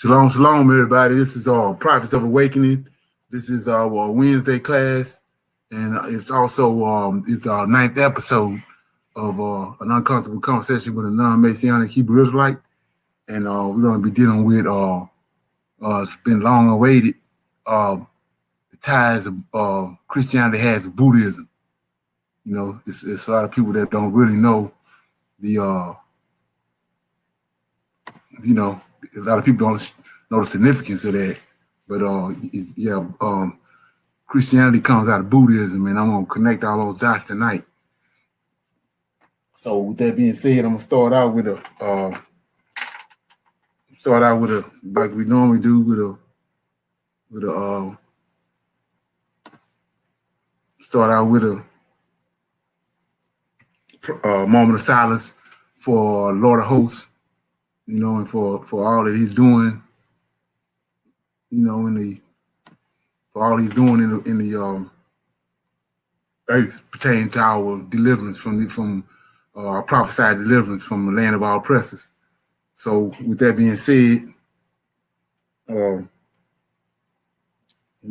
Shalom, shalom, everybody. This is Prophets of Awakening. This is our Wednesday class, and it's also it's our 9th episode of an uncomfortable conversation with a non-Messianic Hebrew Israelite, and we're going to be dealing with it's been long awaited the ties of Christianity has with Buddhism. You know, it's a lot of people that don't really know the a lot of people don't know the significance of that, but Christianity comes out of Buddhism, and I'm gonna connect all those dots tonight. So with that being said, I'm gonna start out with a like we normally do with a moment of silence for Lord of Hosts, you know, and for all that he's doing, you know, in the earth pertaining to our deliverance from our prophesied deliverance from the land of our oppressors. So with that being said, we're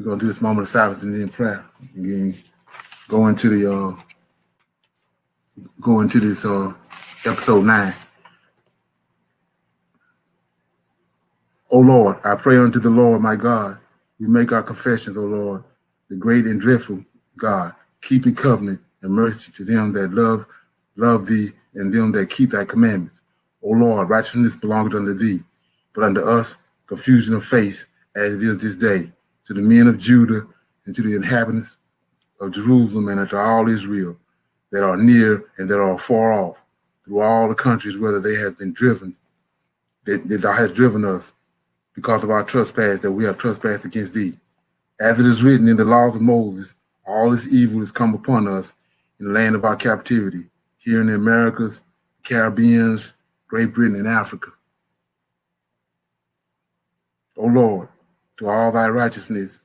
gonna do this moment of silence and then prayer. Again, go into this episode 9. O Lord, I pray unto the Lord my God. We make our confessions, O Lord, the great and dreadful God, keeping covenant and mercy to them that love thee, and them that keep thy commandments. O Lord, righteousness belongeth unto thee, but unto us confusion of face, as it is this day, to the men of Judah and to the inhabitants of Jerusalem and unto all Israel that are near and that are far off, through all the countries whither they have been driven, that thou hast driven us, because of our trespass that we have trespassed against thee. As it is written in the laws of Moses, all this evil is come upon us in the land of our captivity, here in the Americas, Caribbean, Great Britain, and Africa. O Lord, to all thy righteousness,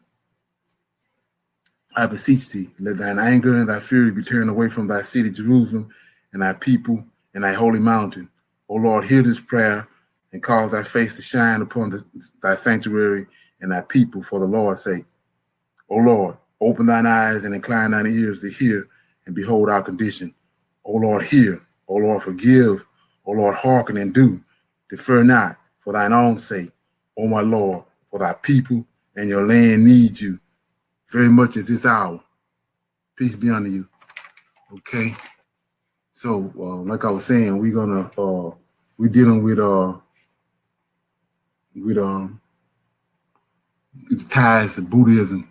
I beseech thee, let thine anger and thy fury be turned away from thy city, Jerusalem, and thy people, and thy holy mountain. O Lord, hear this prayer, and cause thy face to shine upon thy sanctuary and thy people for the Lord's sake. O Lord, open thine eyes and incline thine ears to hear and behold our condition. O Lord, hear. O Lord, forgive. O Lord, hearken and do. Defer not for thine own sake. O my Lord, for thy people and your land need you very much at this hour. Peace be unto you. Okay. So, like I was saying, we're dealing with the ties of Buddhism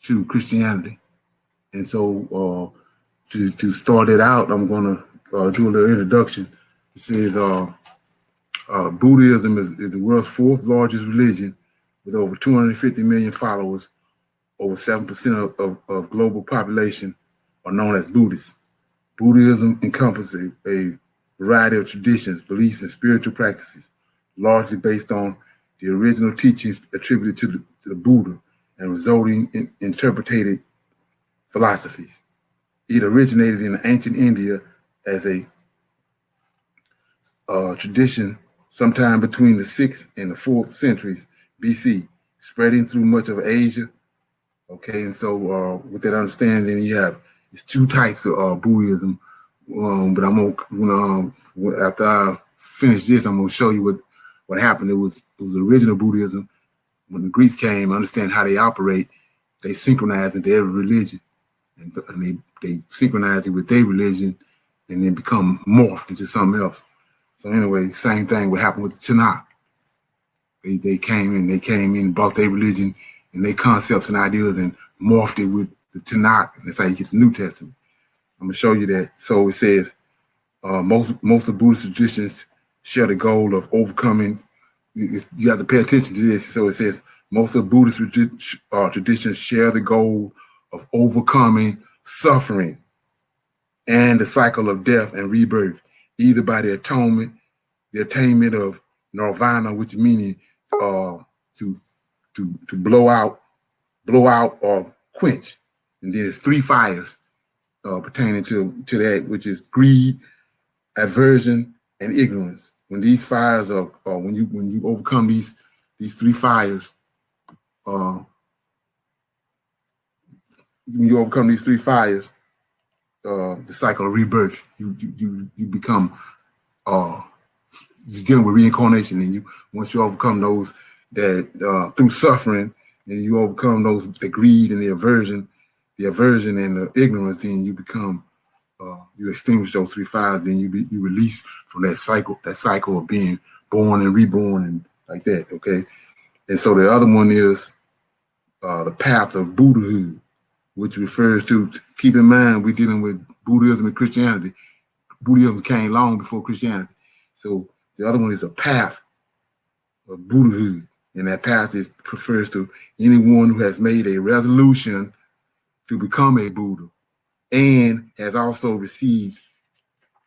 to Christianity. And so to start it out, I'm going to do a little introduction. It says Buddhism is the world's 4th largest religion with over 250 million followers. Over 7% of global population are known as Buddhists. Buddhism encompasses a variety of traditions, beliefs, and spiritual practices, largely based on the original teachings attributed to the Buddha and resulting in interpreted philosophies. It originated in ancient India as a tradition sometime between the 6th and the 4th centuries BC, spreading through much of Asia. Okay, and so with that understanding, you have it's 2 types of Buddhism. But I'm gonna after I finish this, I'm gonna show you what happened. It was original Buddhism. When the Greeks came, understand how they operate, they synchronized into every religion, and they synchronized it with their religion, and then become morphed into something else. So anyway, same thing would happen with the Tanakh. They came in, brought their religion and their concepts and ideas and morphed it with the Tanakh, and that's how you get the New Testament. I'm gonna show you that. So it says most of Buddhist traditions share the goal of overcoming. You have to pay attention to this. So it says most of Buddhist traditions share the goal of overcoming suffering and the cycle of death and rebirth, either by the attainment of nirvana, which meaning to blow out or quench. And there's 3 fires pertaining to that, which is greed, aversion, and ignorance. When these fires are, when you overcome these these three fires, when you overcome these three fires, the cycle of rebirth, you become just dealing with reincarnation, and once you overcome those that through suffering, and you overcome those, the greed and the aversion and the ignorance, then you become you extinguish those three fires, then you release from that cycle of being born and reborn and like that. Okay, and so the other one is the path of Buddhahood, which refers to, keep in mind, we're dealing with Buddhism and Christianity. Buddhism came long before Christianity. So the other one is a path of Buddhahood. And that path refers to anyone who has made a resolution to become a Buddha and has also received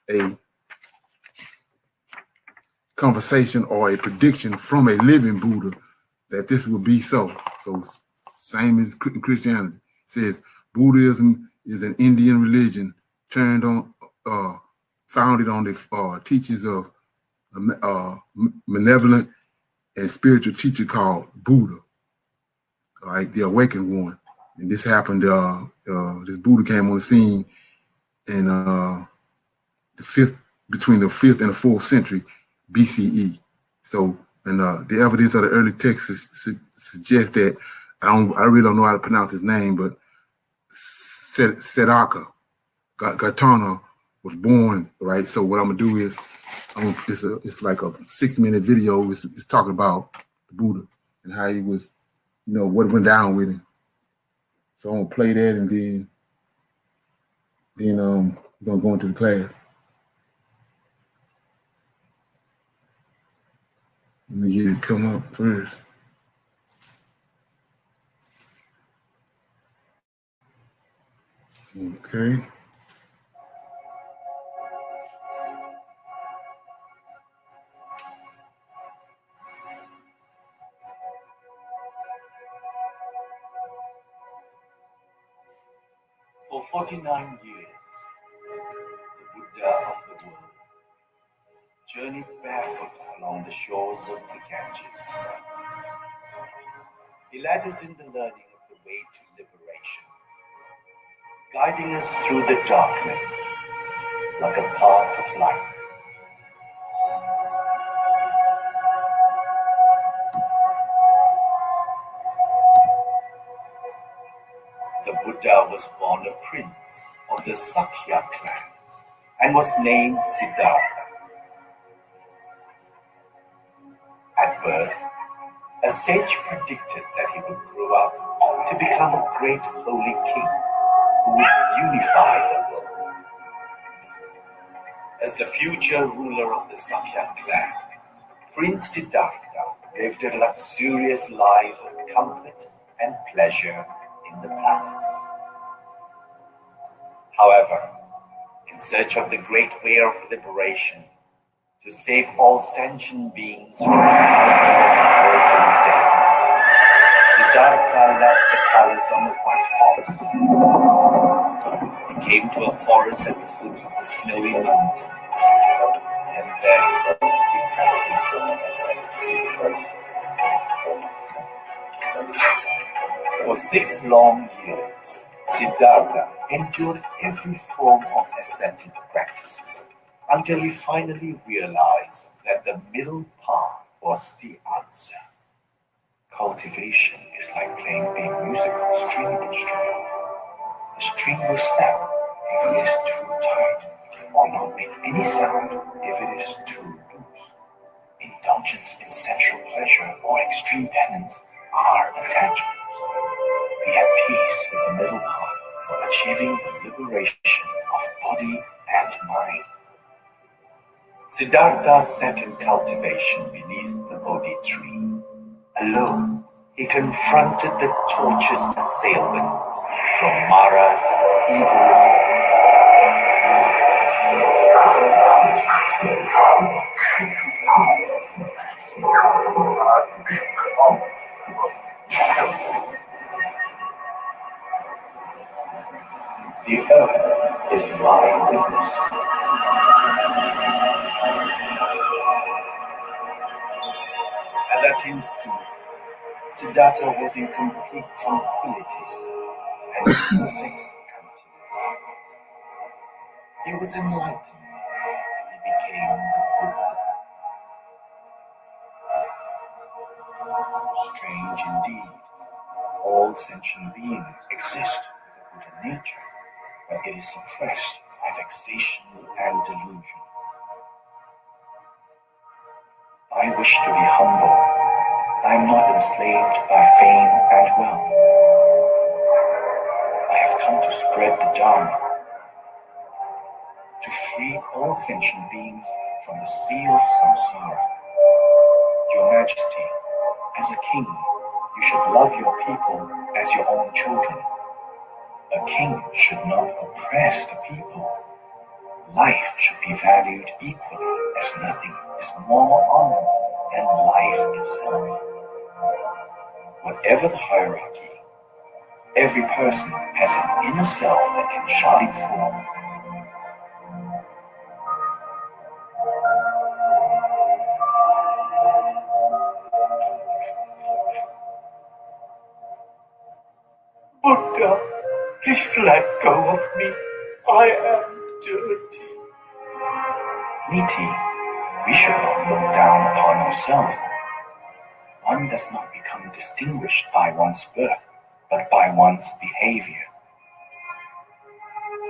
a conversation or a prediction from a living Buddha that this will be so. So same as Christianity. It says Buddhism is an Indian religion founded on the teachings of a malevolent and spiritual teacher called Buddha, all right, the awakened one. And this happened, this Buddha came on the scene in between the 5th and the 4th century BCE. So, and the evidence of the early texts suggests that, I really don't know how to pronounce his name, but Siddhartha Gautama was born, right? So what I'm gonna do is, it's like a 6-minute video. It's talking about the Buddha and how he was, what went down with him. So I'm gonna play that, and then we're gonna go into the class. Let me get it come up first. Okay. For 49 years, the Buddha of the world journeyed barefoot along the shores of the Ganges. He led us in the learning of the way to liberation, guiding us through the darkness like a path of light. The Buddha was born a prince of the Sakya clan and was named Siddhartha. At birth, a sage predicted that he would grow up to become a great holy king who would unify the world. As the future ruler of the Sakya clan, Prince Siddhartha lived a luxurious life of comfort and pleasure in the palace. However, in search of the great way of liberation, to save all sentient beings from the cycle of birth and death, Siddhartha left the palace on a white horse. He came to a forest at the foot of the snowy mountains, and there he practiced asceticism. For 6 long years, Siddhartha endured every form of ascetic practices until he finally realized that the middle path was the answer. Cultivation is like playing a musical string instrument. The string will snap if it is too tight, or not make any sound if it is too loose. Indulgence in sensual pleasure or extreme penance are attachments. Be at peace with the middle path for achieving the liberation of body and mind. Siddhartha sat in cultivation beneath the Bodhi tree. Alone, he confronted the tortuous assailants from Mara's evil hordes. The earth is my witness. At that instant, Siddhartha was in complete tranquility and perfect countenance. He was enlightened and he became the Buddha. Strange indeed, all sentient beings exist with a Buddha nature, but it is suppressed by vexation and delusion. I wish to be humble. I am not enslaved by fame and wealth. I have come to spread the Dharma, to free all sentient beings from the sea of samsara. Your Majesty, as a king, you should love your people as your own children. A king should not oppress the people. Life should be valued equally, as nothing is more honorable than life itself. Whatever the hierarchy, every person has an inner self that can shine forth. Buddha, please let go of me. I am dirty. Niti, we should not look down upon ourselves. One does not become distinguished by one's birth, but by one's behavior.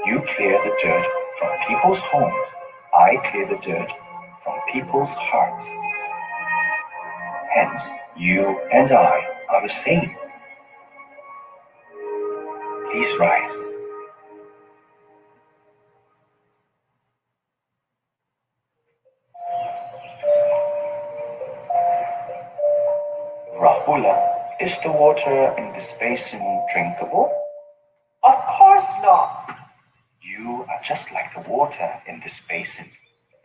You clear the dirt from people's homes. I clear the dirt from people's hearts. Hence, you and I are the same. Please rise. Rahula, is the water in this basin drinkable? Of course not. You are just like the water in this basin,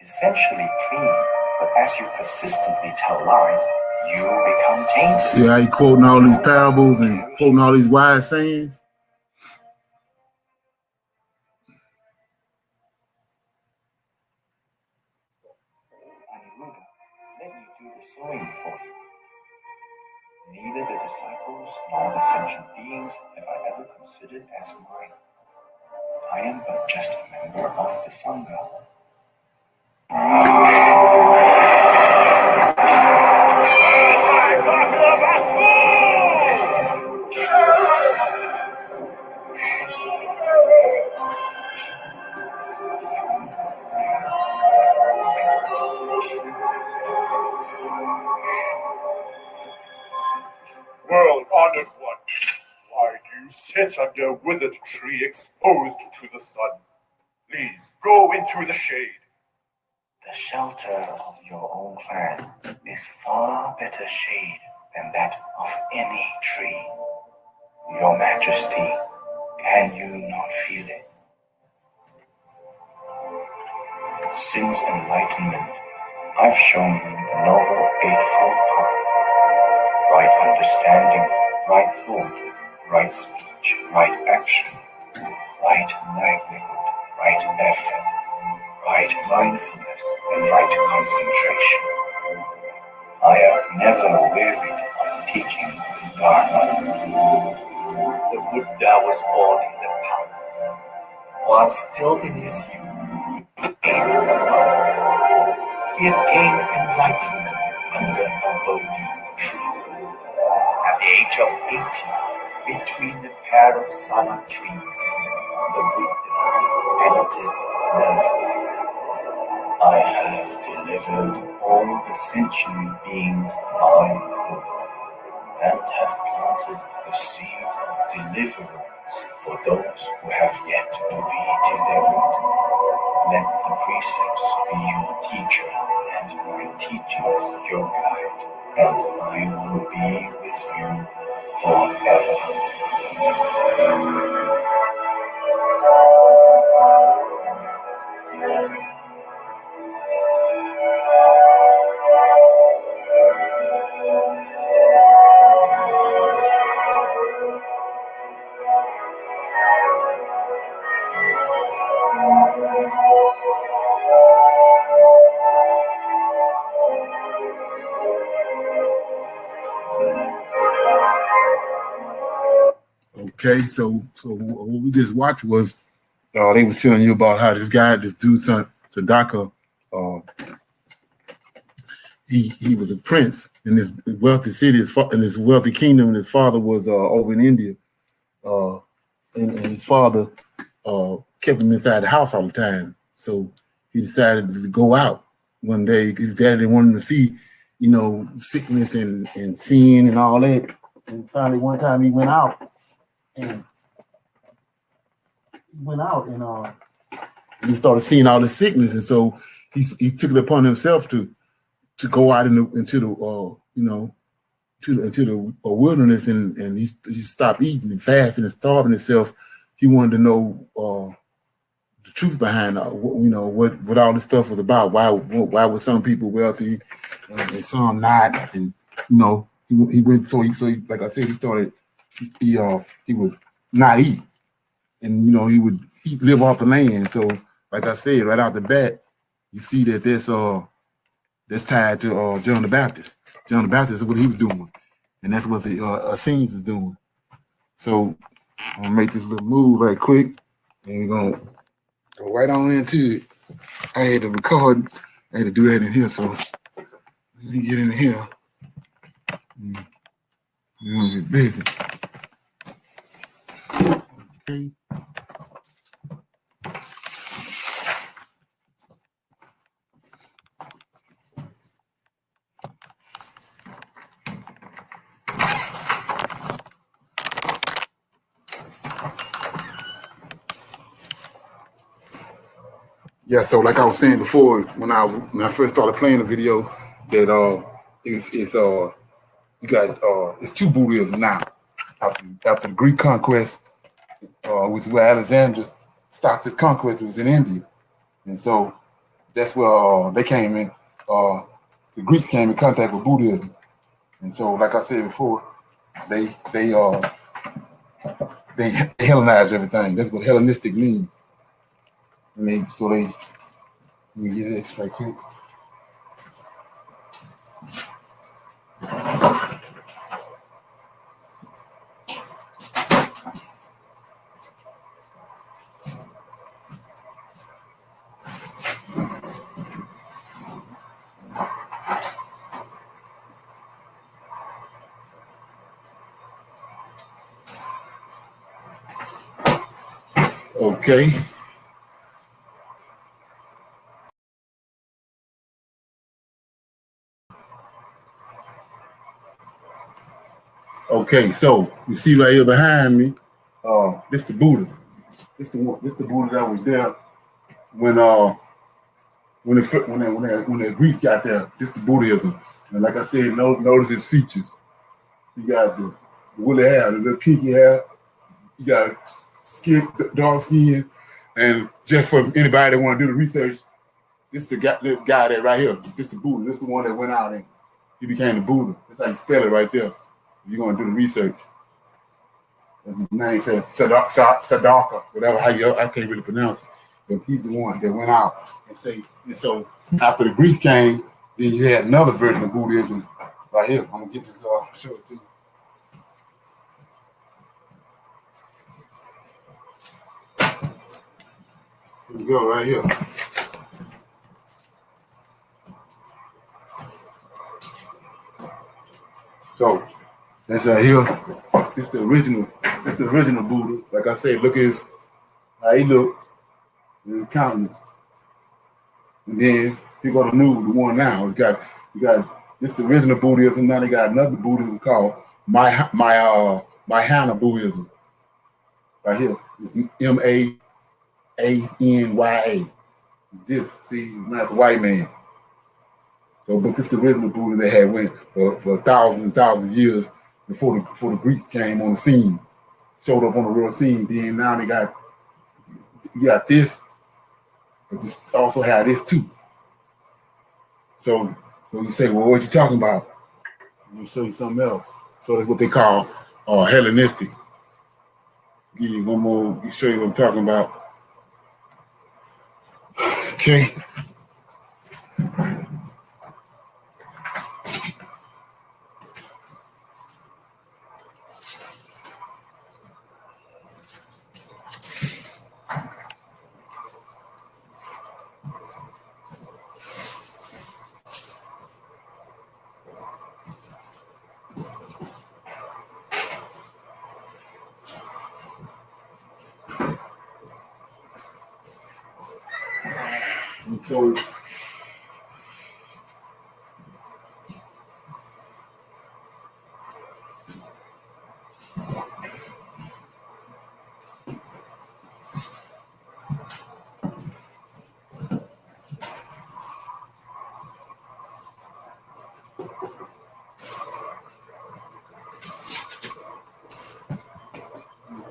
essentially clean, but as you persistently tell lies, you become tainted. See how he quoting all these parables and quoting all these wise sayings? Aniruddha, let me do the sewing for you. Neither the disciples nor the sentient beings have I ever considered as mine. I am but just a member of the Sangha. World-honored one, why do you sit under a withered tree exposed to the sun? Please, go into the shade. The shelter of your own clan is far better shade than that of any tree. Your Majesty, can you not feel it? Since enlightenment, I've shown you the noble eightfold path. Right understanding, right thought, right speech, right action, right livelihood, right effort, right mindfulness, and right concentration. I have never wearied of teaching the Dharma. The Buddha was born in a palace. While still in his youth, he became a monk. He attained enlightenment under a Bodhi tree. At the age of 80, between the pair of Sana trees, the Buddha entered Nirvana. I have delivered all the sentient beings I could, and have planted the seeds of deliverance for those who have yet to be delivered. Let the precepts be your teacher, and my teachings your guide, and I will be with you forever. Okay, so what we just watched was they was telling you about how this dude, son Sadaka, he was a prince in this wealthy city, in this wealthy kingdom, and his father was over in India, and his father kept him inside the house all the time. So he decided to go out one day. His daddy didn't want him to see, sickness and sin and all that. And finally, one time he went out and he started seeing all the sickness, and so he took it upon himself to go out into the wilderness, and he stopped eating and fasting and starving himself. He wanted to know the truth behind what all this stuff was about. Why were some people wealthy and some not? And he went so he like I said, he would not eat, and he would live off the land. So like I said, right out the bat, you see that that's tied to John the Baptist. John the Baptist is what he was doing, and that's what the Essenes was doing. So I'm gonna make this little move right quick, and we're gonna go right on into it. I had to record. I had to do that in here, so let me get in here. We're gonna get busy. Okay. Yeah, so like I was saying before, when I first started playing the video, that it's two Buddhism now. After the Greek conquest, which is where Alexander stopped his conquest, was in India, and so that's where they came in. The Greeks came in contact with Buddhism, and so like I said before, they Hellenized everything. That's what Hellenistic means. And let me get this right quick. Okay. Okay, so you see right here behind me, this the Buddha. This the Buddha that was there when the Greeks got there. This the Buddhism, and like I said, notice his features. You got the woolly hair, the little kinky hair. You got dark skin, and just for anybody that want to do the research, this the guy that right here. This the Buddha. This the one that went out and he became the Buddha. That's how you spell it right there. You're gonna do the research. As his name said, Sadaka, whatever I can't really pronounce it, but he's the one that went out and so after the Greeks came, then you had another version of Buddhism right here. I'm gonna get this show it to you. Here we go, right here. So that's right here. This the original Buddha. Like I said, look at how he look in his countenance. And then you go to the one now. You got this the original Buddhism. Now they got another Buddhism called Mahayana Buddhism. Right here. It's Manya. This, see, that's a white man. So, but this the original Buddha they had went for thousands and thousands of years before the Greeks came on the scene, showed up on the world scene. Then now you got this, but you also have this too. So you say, well, what you talking about? Let me show you something else. So that's what they call Hellenistic. Give you one more, show you what I'm talking about. Okay. So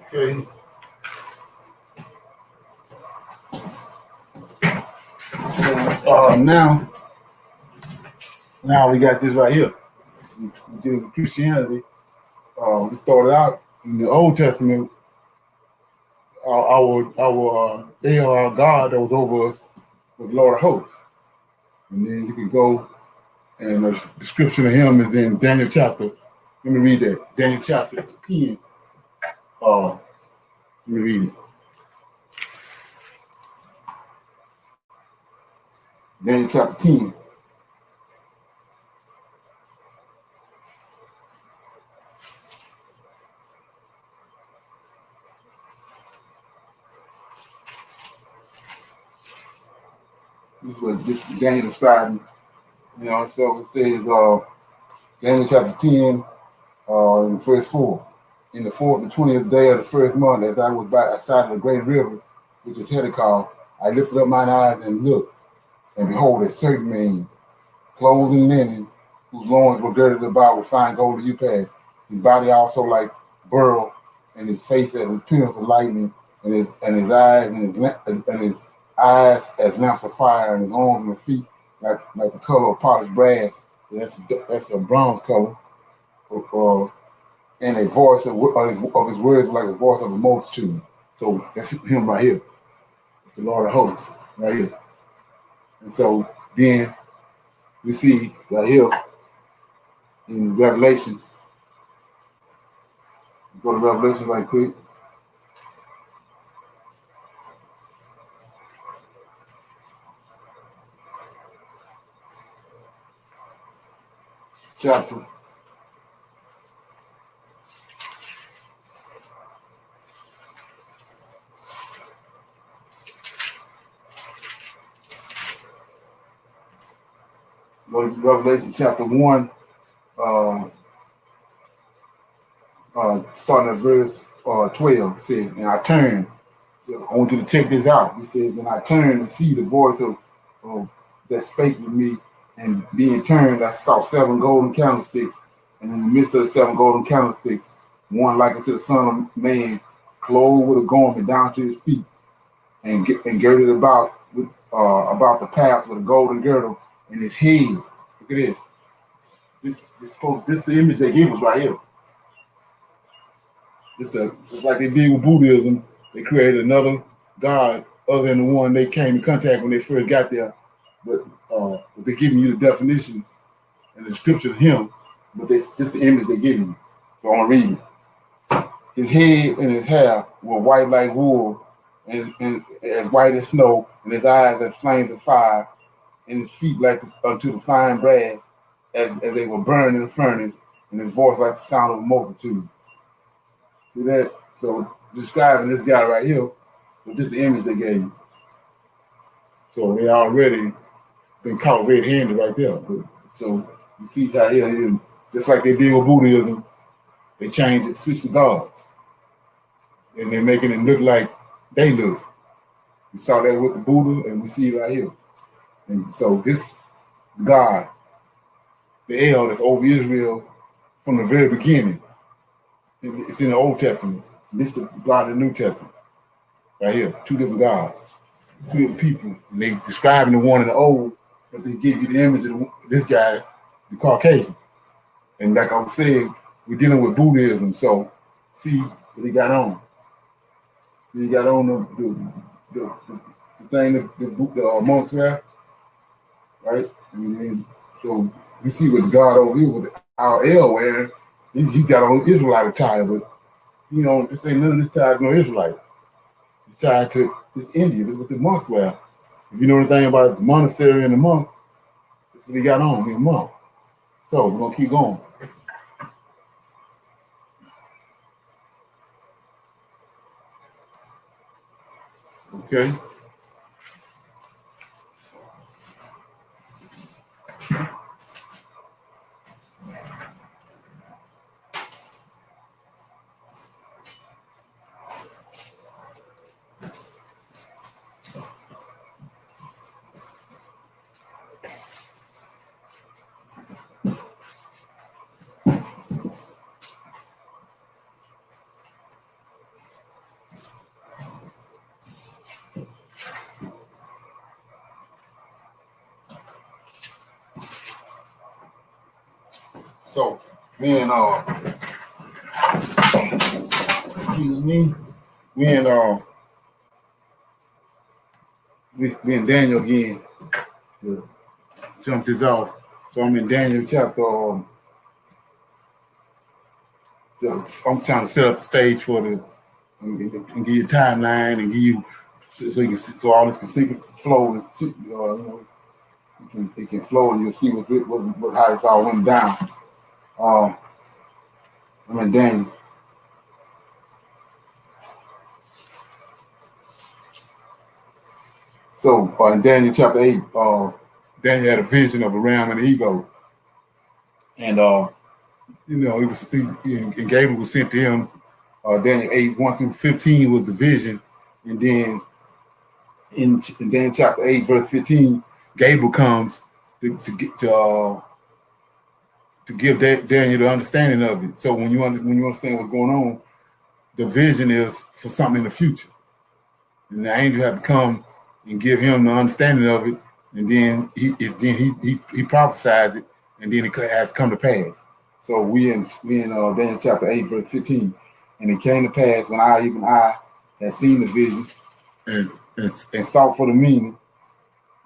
okay. So now we got this right here. We deal with Christianity. We started out in the Old Testament. Our God that was over us was Lord of Hosts. And then you could go, and the description of him is in Daniel chapter. Let me read that. Daniel chapter 10. Let me read it. Daniel chapter 10. This is what this Daniel describing. So it says, Daniel chapter 10, in verse 4. In the 4th and 20th day of the first month, as I was by the side of the great river, which is Hiddekel, I lifted up mine eyes and looked, and behold, a certain man, clothed in linen, whose loins were girded about with fine gold and upas, his body also like beryl, and his face as appearance of lightning, and his eyes as lamps of fire, and his arms and his feet like the color of polished brass. So that's a bronze color. And a voice of his words like the voice of a multitude. So that's him right here. It's the Lord of Hosts right here. And so then we see right here in Revelation. Go to Revelation right quick. Chapter. Go to Revelation chapter 1, starting at verse 12. It says, and I turned. I want you to check this out. It says, and I turned to see the voice of that spake with me, and being turned, I saw 7 golden candlesticks, and in the midst of the 7 golden candlesticks, one like unto the Son of Man, clothed with a garment down to his feet, and girded about the paths with a golden girdle in his head. Look at this. This is the image they give us right here. Just like they did with Buddhism, they created another God other than the one they came in contact when they first got there. But they're giving you the definition and the description of him, but this the image they're giving you. So I'm reading. His head and his hair were white like wool, and as white as snow, and his eyes as flames of fire, and his feet like unto the fine brass, as they were burned in the furnace, and his voice like the sound of a multitude. See that? So describing this guy right here, but this is the image they gave you. So they already been caught red-handed right there. But, so you see how here, just like they did with Buddhism, they changed it, switched the gods. And they're making it look like they look. We saw that with the Buddha, and we see it right here. And so this God, the El that's over Israel from the very beginning, it's in the Old Testament. This is the God of the New Testament. Right here, 2 different gods, 2 different people. And they describing the one in the old, but they give you the image of this guy, the Caucasian. And like I was saying, we're dealing with Buddhism, so see what he got on. He got on the thing that the monks wear, right? And then, so we see what's God over here with our El wearing. He got on Israelite attire, but this ain't none of this tie to no Israelite. It's tied to this Indian. This is what the monks wear. If you know anything about the monastery and the monks, that's what he got on. He's a monk. So we're gonna keep going. Okay. So me and excuse me, me and me and Daniel again jump this off. So I'm in Daniel chapter. I'm trying to set up the stage for the and give you a timeline and give you so you can see, so all this can flow and it can flow and you'll see what how it's all went down. I'm in Daniel. So in Daniel chapter 8, Daniel had a vision of a ram and an eagle. And it was and Gabriel was sent to him. Daniel 8, 1 through 15 was the vision. And then in Daniel chapter 8, verse 15, Gabriel comes to give Daniel the understanding of it. So when you understand what's going on, the vision is for something in the future. And the angel had to come and give him the understanding of it, and then he prophesies it, and then it has come to pass. So we in Daniel chapter 8, verse 15, and it came to pass when I had seen the vision and sought for the meaning.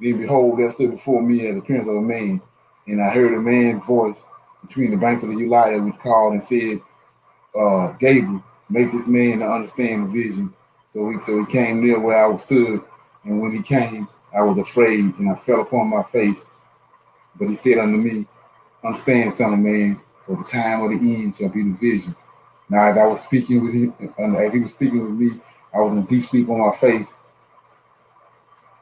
Then behold, there stood before me as the appearance of a man, and I heard a man's voice between the banks of the Uriah, which called and said, Gabriel, make this man to understand the vision. So he came near where I stood, and when he came, I was afraid, and I fell upon my face. But he said unto me, understand, son of man, for the time of the end shall be the vision. Now as I was speaking with him, as he was speaking with me, I was in deep sleep on my face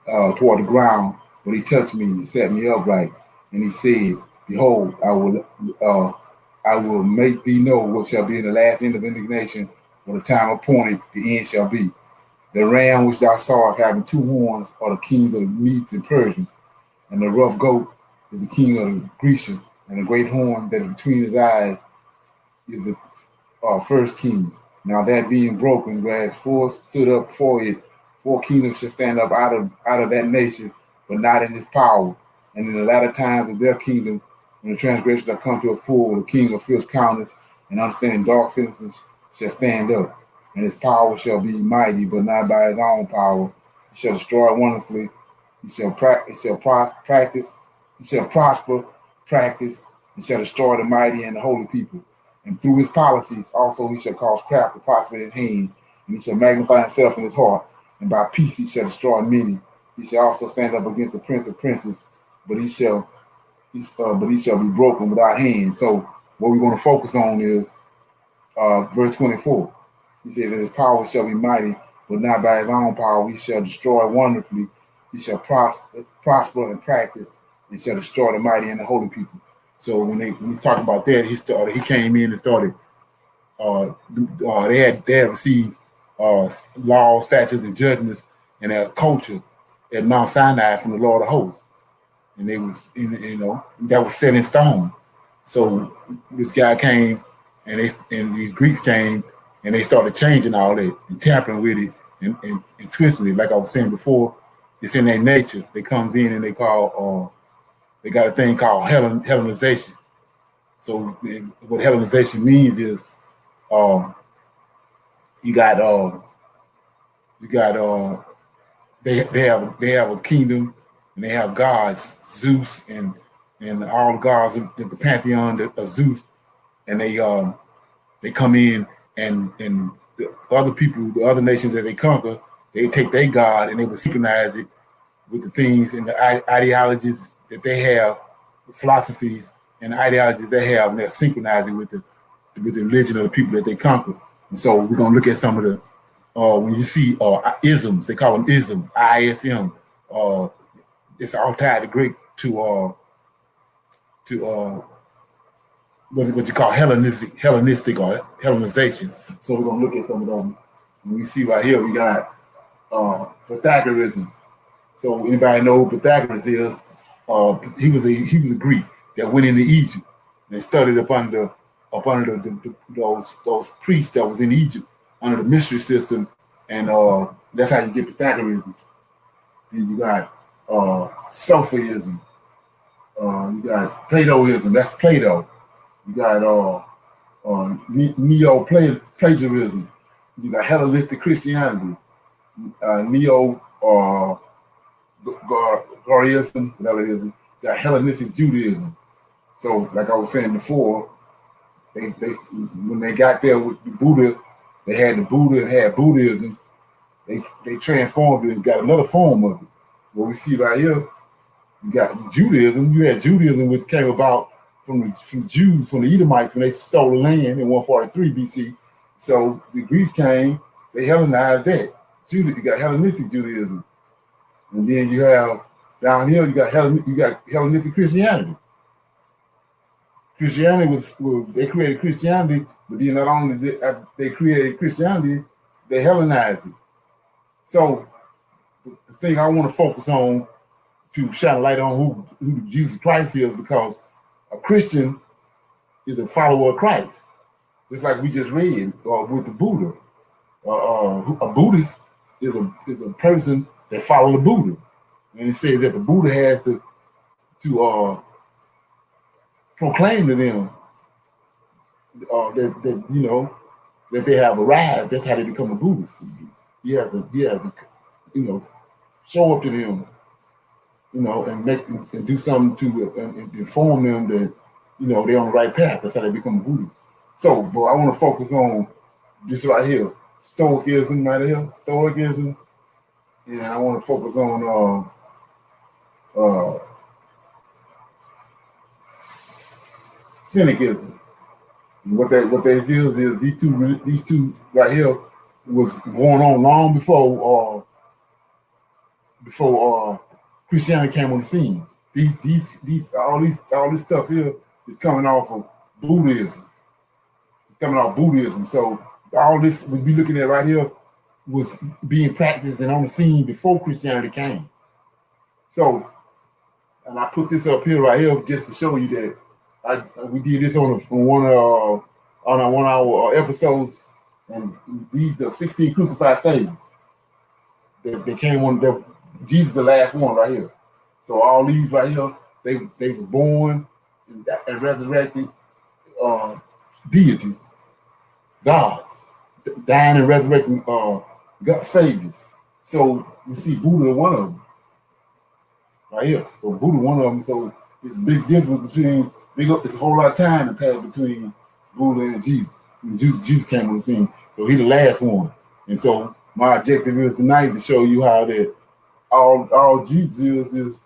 toward the ground, but he touched me and set me upright, and he said, behold, I will make thee know what shall be in the last end of indignation, for the time appointed, the end shall be. The ram which thou sawest having two horns are the kings of the Medes and Persians, and the rough goat is the king of the Grecians, and the great horn that is between his eyes is the first king. Now that being broken, whereas four stood up before it, 4 kingdoms shall stand up out of that nation, but not in his power. And in the latter times of their kingdom, when the transgressors are come to a full, the king of fierce countenance and understanding dark sentences shall stand up, and his power shall be mighty, but not by his own power. He shall destroy wonderfully. He shall prosper, practice, and shall destroy the mighty and the holy people. And through his policies also he shall cause craft to prosper in his hand, and he shall magnify himself in his heart, and by peace he shall destroy many. He shall also stand up against the prince of princes, but he shall be broken without hand. So what we want to focus on is verse 24. He says that his power shall be mighty, but not by his own power. He shall destroy wonderfully. He shall prosper and practice, and shall destroy the mighty and the holy people. So when we talk about that, he came in and started. They had received laws, statutes, and judgments, and their culture at Mount Sinai from the Lord of hosts, and they was that was set in stone. So this guy came, and these Greeks came, and they started changing all that and tampering with it and twisting it. Like I was saying before, it's in their nature. They comes in and they got a thing called Hellenization. So what Hellenization means is they have a kingdom, and they have gods, Zeus and all the gods of the pantheon of Zeus, and they come in and the other people, the other nations that they conquer, they take their god and they would synchronize it with the things and the ideologies that they have, the philosophies and the ideologies they have, and they're synchronizing with the religion of the people that they conquer. And so we're gonna look at some of the when you see isms, they call them isms, ISM. It's all tied to Greek to what you call Hellenistic or Hellenization. So we're gonna look at some of them. And we see right here we got Pythagoreanism. So anybody know who Pythagoras is? He was a Greek that went into Egypt and studied up under those priests that was in Egypt under the mystery system, and that's how you get Pythagoreanism. Then you got Sophism. You got Platoism. That's Plato. You got neo-plagiarism. You got Hellenistic Christianity, Gorism, whatever it is. You got Hellenistic Judaism. So, like I was saying before, they when they got there with the Buddha, they had the Buddha and had Buddhism. They transformed it and got another form of it. What we see right here, you got Judaism. You had Judaism, which came about from Jews, from the Edomites, when they stole the land in 143 BC. So the Greeks came, they Hellenized that. You got Hellenistic Judaism, and then you have down here you got Hellenistic Christianity. Christianity was they created Christianity, but then not only did they created Christianity, they Hellenized it. So the thing I want to focus on to shine a light on who Jesus Christ is, because a Christian is a follower of Christ, just like we just read with the Buddha. A Buddhist is a person that follows the Buddha, and it says that the Buddha has to proclaim to them that they have arrived. That's how they become a Buddhist. You have to show up to them, and do something to inform them that they're on the right path. That's how they become a Buddhist. So, but I want to focus on this right here, Stoicism right here, Stoicism, and I want to focus on Cynicism. What that is these two right here was going on long before Christianity came on the scene. All this stuff here is coming off of Buddhism. It's coming off Buddhism. So all this we'll be looking at right here was being practiced and on the scene before Christianity came. So, and I put this up here right here just to show you that we did this on one of our episodes, and these are 16 crucified saviors. They came on. Jesus, the last one right here. So all these right here, they were born and resurrected deities, gods, dying and resurrecting God saviors. So you see Buddha one of them right here. So Buddha one of them. So it's a big difference between. It's a whole lot of time that passed between Buddha and Jesus. When Jesus came on the scene, so he's the last one. And so my objective is tonight to show you how that all Jesus is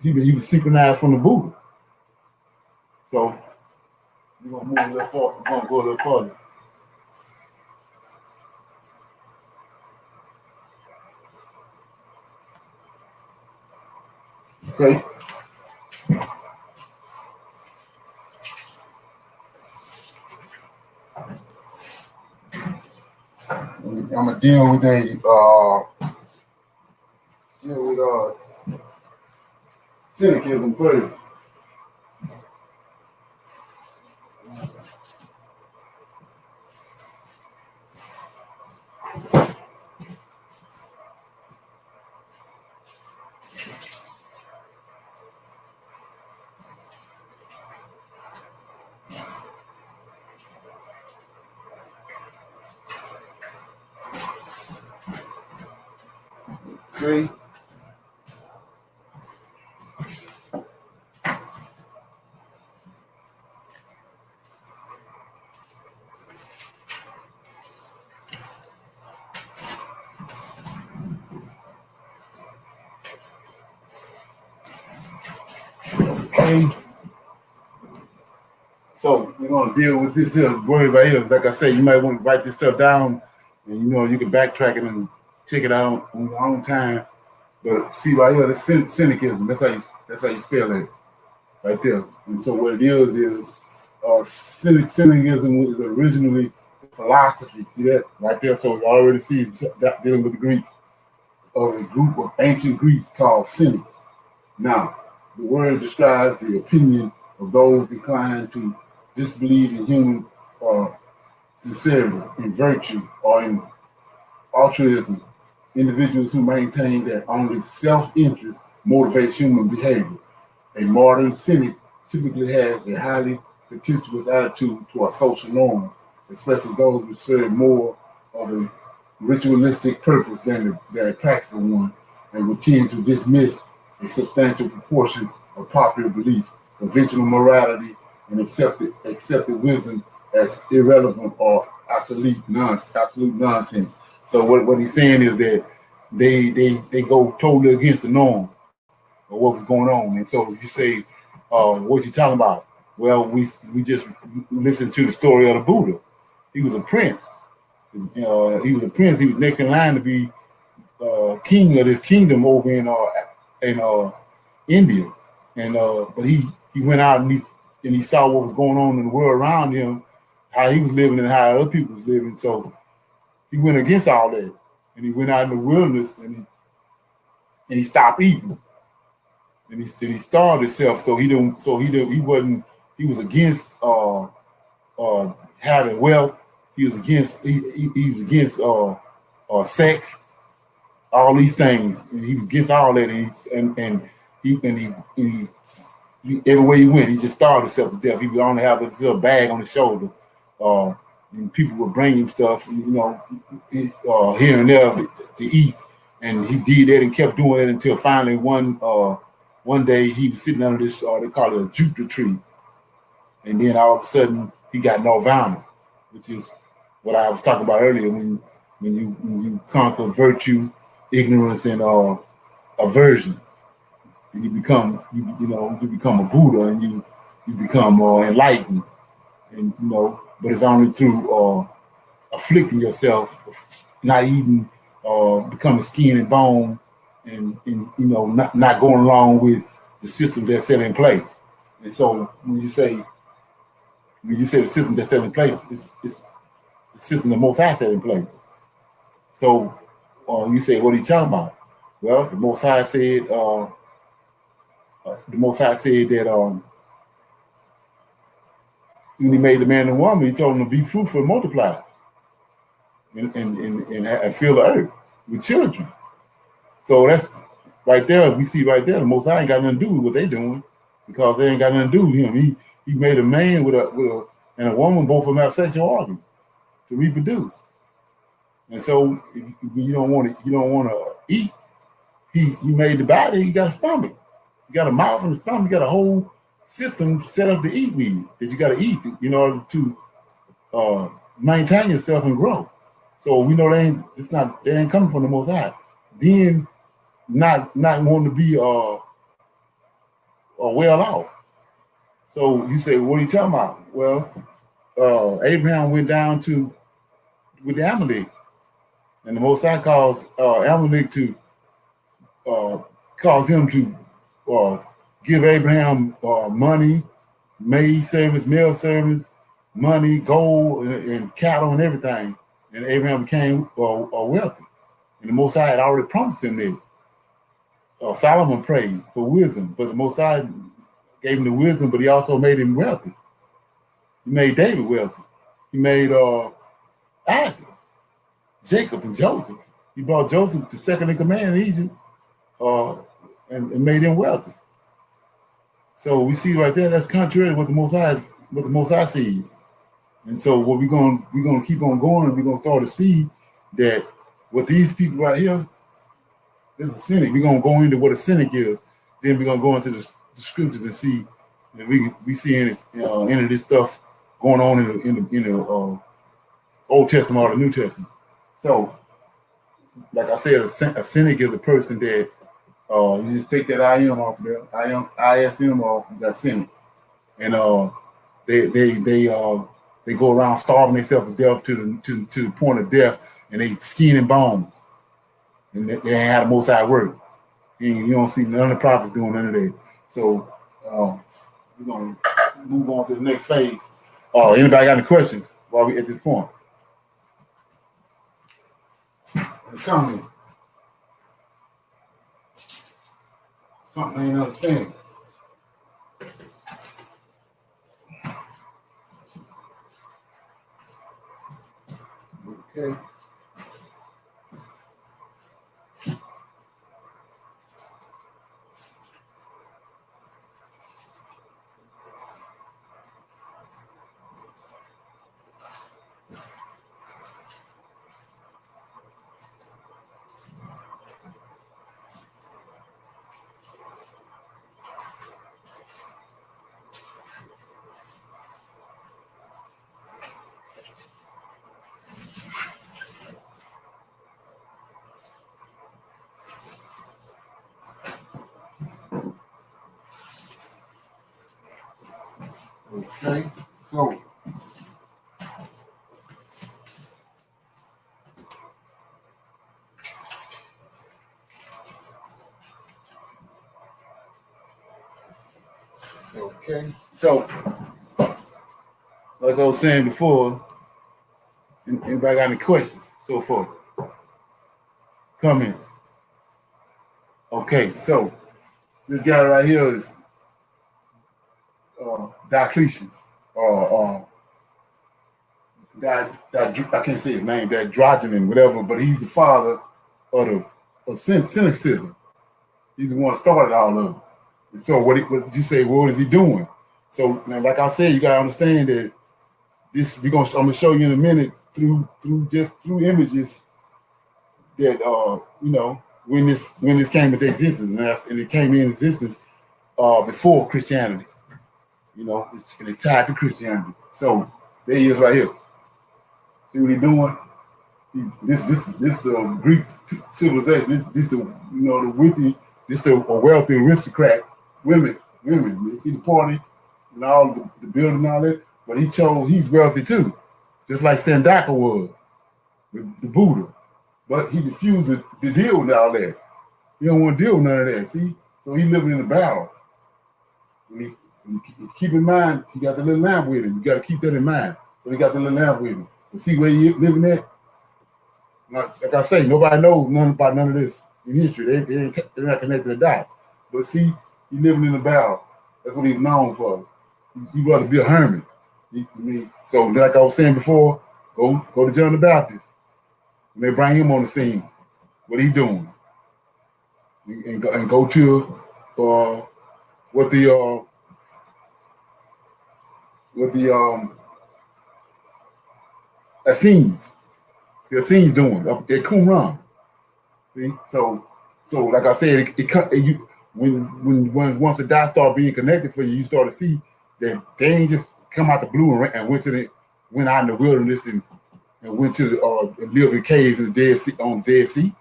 he was synchronized from the Buddha. So we're gonna move a little forward. We're gonna go a little further. Okay. I'm gonna deal with cynicism first. Okay. So we're gonna deal with this here word right here. Like I say, you might want to write this stuff down, and you can backtrack it and check it out on your own time. But see right here, the cynicism. That's how you spell it, right there. And so what it is cynicism is originally philosophy. See that right there? So you already see that dealing with the Greeks, of a group of ancient Greeks called cynics. Now, the word describes the opinion of those inclined to disbelieve in human sincerity, in virtue, or in altruism. Individuals who maintain that only self-interest motivates human behavior. A modern cynic typically has a highly contemptuous attitude to our social norm, especially those who serve more of a ritualistic purpose than a practical one, and would tend to dismiss a substantial proportion of popular belief, conventional morality, and accepted wisdom as irrelevant or absolute nonsense. So what he's saying is that they go totally against the norm of what was going on. And so you say, what you talking about? Well, we just listened to the story of the Buddha. He was a prince. He was a prince. He was next in line to be king of this kingdom over in India. And but he went out and he saw what was going on in the world around him, how he was living and how other people was living. So he went against all that, and he went out in the wilderness and he stopped eating, and he starved himself. So he was against having wealth. He's against sex, all these things. And he was against all that, and he everywhere he went, he just starved himself to death. He would only have a little bag on his shoulder. And people would bring him stuff, here and there to eat. And he did that and kept doing it until finally one day he was sitting under this, they call it a jupiter tree. And then all of a sudden he got nirvana, which is what I was talking about earlier, when you conquer virtue, ignorance, and aversion. You become a Buddha, and you become enlightened, and but it's only through afflicting yourself, not eating, becoming skin and bone, and not going along with the system that's set in place. And so when you say the system that's set in place, it's the system the Most High set in place. So you say, what are you talking about? Well, the Most High said that when he made the man and woman, he told them to be fruitful and multiply and fill the earth with children. So that's right there. We see right there, the Most High ain't got nothing to do with what they doing, because they ain't got nothing to do with him. He made a man and a woman, both of them have sexual organs to reproduce. And so you don't want to eat. He made the body. You got a stomach. You got a mouth and a stomach. You got a whole system set up to eat with, that you got to eat in order to maintain yourself and grow. So we know they ain't coming from the Most High. Then not wanting to be well off. So you say, what are you talking about? Well, Abraham went down with the Amalek, and the Most High calls Amalek to cause him to give Abraham money, maid servants, male servants, money, gold, and cattle and everything. And Abraham became wealthy. And the Most High had already promised him that. Solomon prayed for wisdom, but the Most High gave him the wisdom, but he also made him wealthy. He made David wealthy. He made Isaac, Jacob, and Joseph. He brought Joseph to second in command in Egypt, and made him wealthy. So we see right there, that's contrary to what the Most High sees. And so what we're gonna keep on going, and we're gonna start to see that what these people right here, this is a cynic. We're gonna go into what a cynic is. Then we're gonna go into the scriptures and see if we see any of this stuff going on in the Old Testament or the New Testament. So, like I said, a cynic is a person that you just take that I am off there, ISM off, you got cynic, and they go around starving themselves to death to the point of death, and they skin and bones, and they ain't had the Most High work. And you don't see none of the prophets doing none of that. So we're gonna move on to the next phase. Anybody got any questions while we at this point? Any comments? Something I ain't understanding. Okay. Okay, so like I was saying before, anybody got any questions so far? Comments? Okay, so this guy right here is Diocletian, I can't say his name, that Drogenin, whatever, but he's the father of cynicism. He's the one that started all of it. And so what you say, what is he doing? So now, like I said, you gotta understand that this I'm gonna show you in a minute through images that when this came into existence, and it came in existence before Christianity. It's tied to Christianity. So there he is right here. See what he's doing? This the Greek civilization. This the the witty. This the wealthy aristocrat women. You see the party and all the building and all that. But he's wealthy too, just like Sandaka was with the Buddha. But he refused to deal with all that. He don't want to deal with none of that. See, so he living in a battle. And keep in mind, he got the little lamp with him. You got to keep that in mind. So he got the little lamp with him. But see where he living at? Like I say, nobody knows nothing about none of this in history. They're not connected to dots. But see, he living in a battle. That's what he's known for. He rather be a hermit. So like I was saying before, go to John the Baptist. When they bring him on the scene, what he doing? And go to what the Essenes. The Essenes doing up at Qumran. See, so like I said, when once the dots start being connected for you, you start to see that they ain't just come out the blue and went out in the wilderness and went to and lived in caves in the Dead Sea on the Dead Sea.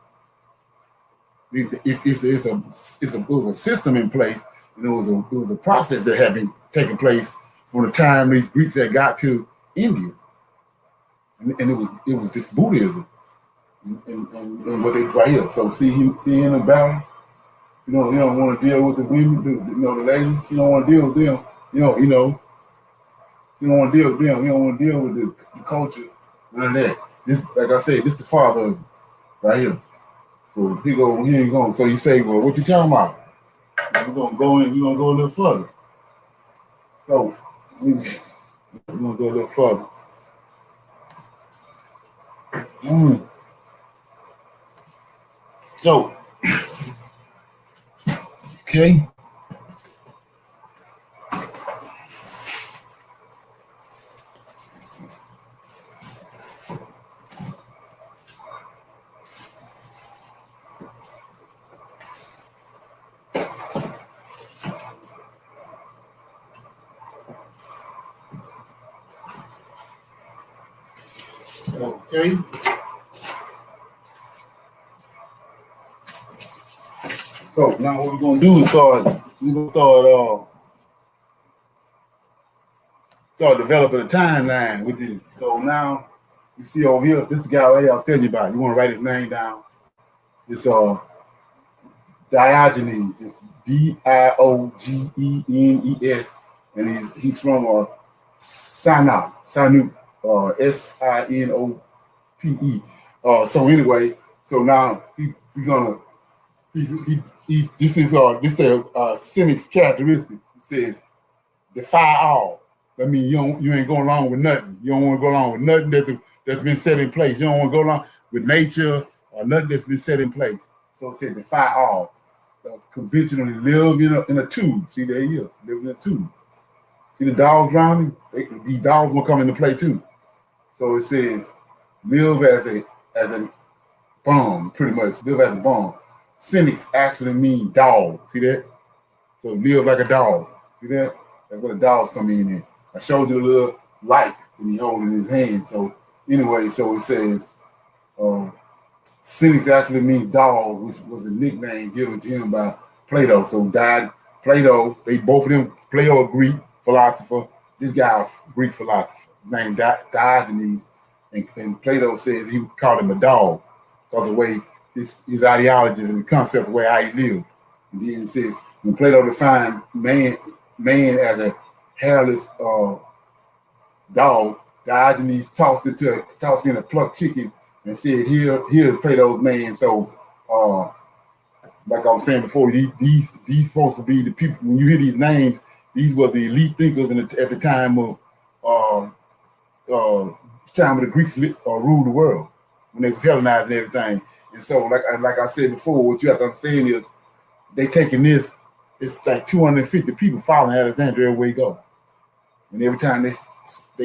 It was a system in place, and it was a process that had been taking place from the time these Greeks had got to India, and it was this Buddhism and what they right here. So see him in battle. You don't want to deal with the women, the ladies. You don't want to deal with them. You don't want to deal with them. You don't want to deal with the culture. None of that. This, like I said, this the father of it, right here. So he ain't going. So you say, well, what you talking about? We're gonna go in. We're gonna go a little further. So we're gonna go a little further. So, okay. Okay. So now what we're gonna do is start developing a timeline with this. So now you see over here, this is the guy right here I was telling you about. You want to write his name down? It's Diogenes. It's Diogenes, and he's from Sinope, Sinope. So anyway, so now this is the cynic's characteristic. It says defy all. That means you ain't going along with nothing. You don't want to go along with nothing that's been set in place. You don't want to go along with nature or nothing that's been set in place. So it says defy all. Conventionally live in a tube. See, there he is, living in a tube. See the dogs drowning? These dogs will come into play too. So it says live as a bomb, pretty much. Live as a bomb. Cynics actually mean dog. See that? So live like a dog. See that? That's what the dogs come in. I showed you the little light that he holding in his hand. So anyway, so it says cynics actually means dog, which was a nickname given to him by Plato. So Plato, they both of them, Plato a Greek philosopher, this guy, a Greek philosopher named Diogenes, and Plato says he called him a dog because of the way his ideologies and the concepts, the way how he lived. And then it says when Plato defined man as a hairless dog, Diogenes tossed in a plucked chicken and said, here's Plato's man. So like I was saying before, these supposed to be the people. When you hear these names, these were the elite thinkers at the time of the Greeks ruled the world when they was Hellenized and everything. And so, like I said before, what you have to understand is they taking this. It's like 250 people following Alexander everywhere he go, and every time they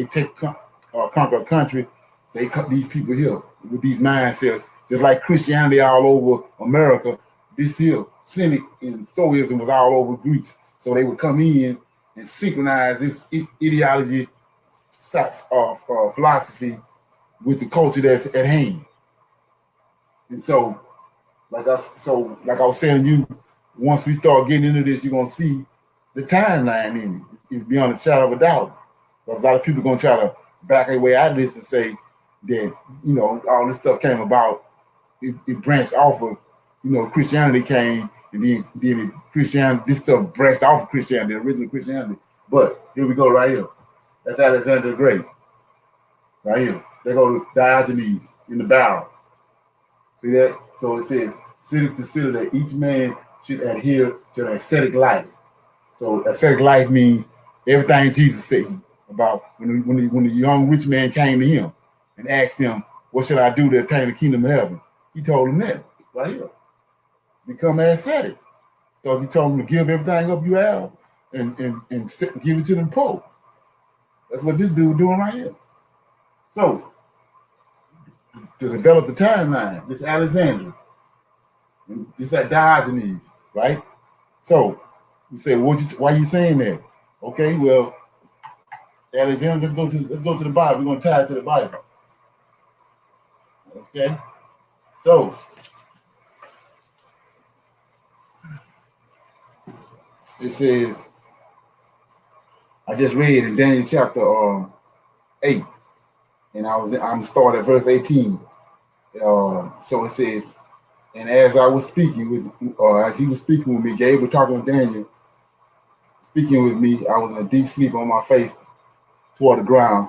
conquer a country, they cut these people here with these mindsets, just like Christianity all over America. This here, Cynic and Stoicism was all over Greeks. So they would come in and synchronize this ideology, philosophy with the culture that's at hand. And so, like I was saying to you, once we start getting into this, you're going to see the timeline in it. It's beyond a shadow of a doubt. Because a lot of people are going to try to back their way out of this and say that, all this stuff came about, it branched off of, Christianity came, and then Christianity, this stuff branched off of Christianity, the original Christianity. But here we go right here. That's Alexander the Great. Right here. They go to Diogenes in the barrel. See that? So it says, consider that each man should adhere to an ascetic life. So ascetic life means everything Jesus said about when the young rich man came to him and asked him, what should I do to attain the kingdom of heaven? He told him that right here. Become ascetic. So he told him to give everything up you have and give it to the poor. That's what this dude doing right here. So to develop the timeline, this Alexander, this at Diogenes, right? So you say, why are you saying that? Okay, well, Alexander, let's go to the Bible. We're gonna tie it to the Bible. Okay, so it says, I just read in Daniel chapter 8, and I'm starting at verse 18. So it says, and as I was speaking as he was speaking with me, Gabriel talking to Daniel, speaking with me, I was in a deep sleep on my face toward the ground,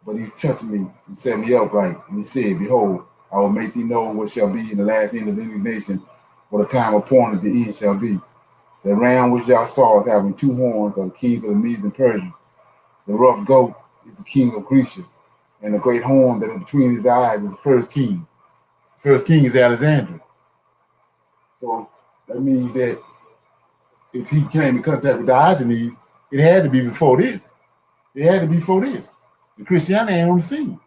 but he touched me and set me upright, and he said, behold, I will make thee know what shall be in the last end of indignation, for the time appointed the end shall be. The ram which thou sawest having two horns are the kings of the Medes and Persians. The rough goat is the king of Greece, and the great horn that is between his eyes is the first king. The first king is Alexander. So that means that if he came in contact with Diogenes, it had to be before this. It had to be before this. The Christianity ain't on the scene.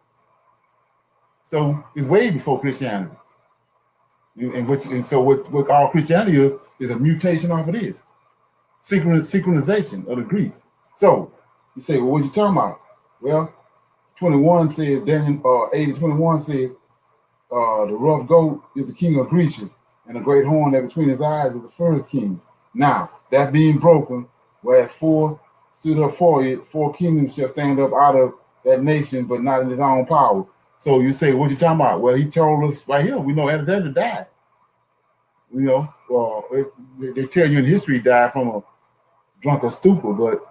So it's way before Christianity. And so what all Christianity is a mutation off of this. Synchronization of the Greeks. So you say, well, what are you talking about? Well, 21 says, Daniel 8 and 21 says, the rough goat is the king of Greece, and the great horn that between his eyes is the first king. Now, that being broken, whereas four stood up for it, four kingdoms shall stand up out of that nation, but not in his own power. So you say, what you talking about? Well, he told us right here, we know Alexander died. They tell you in history he died from a drunken stupor, but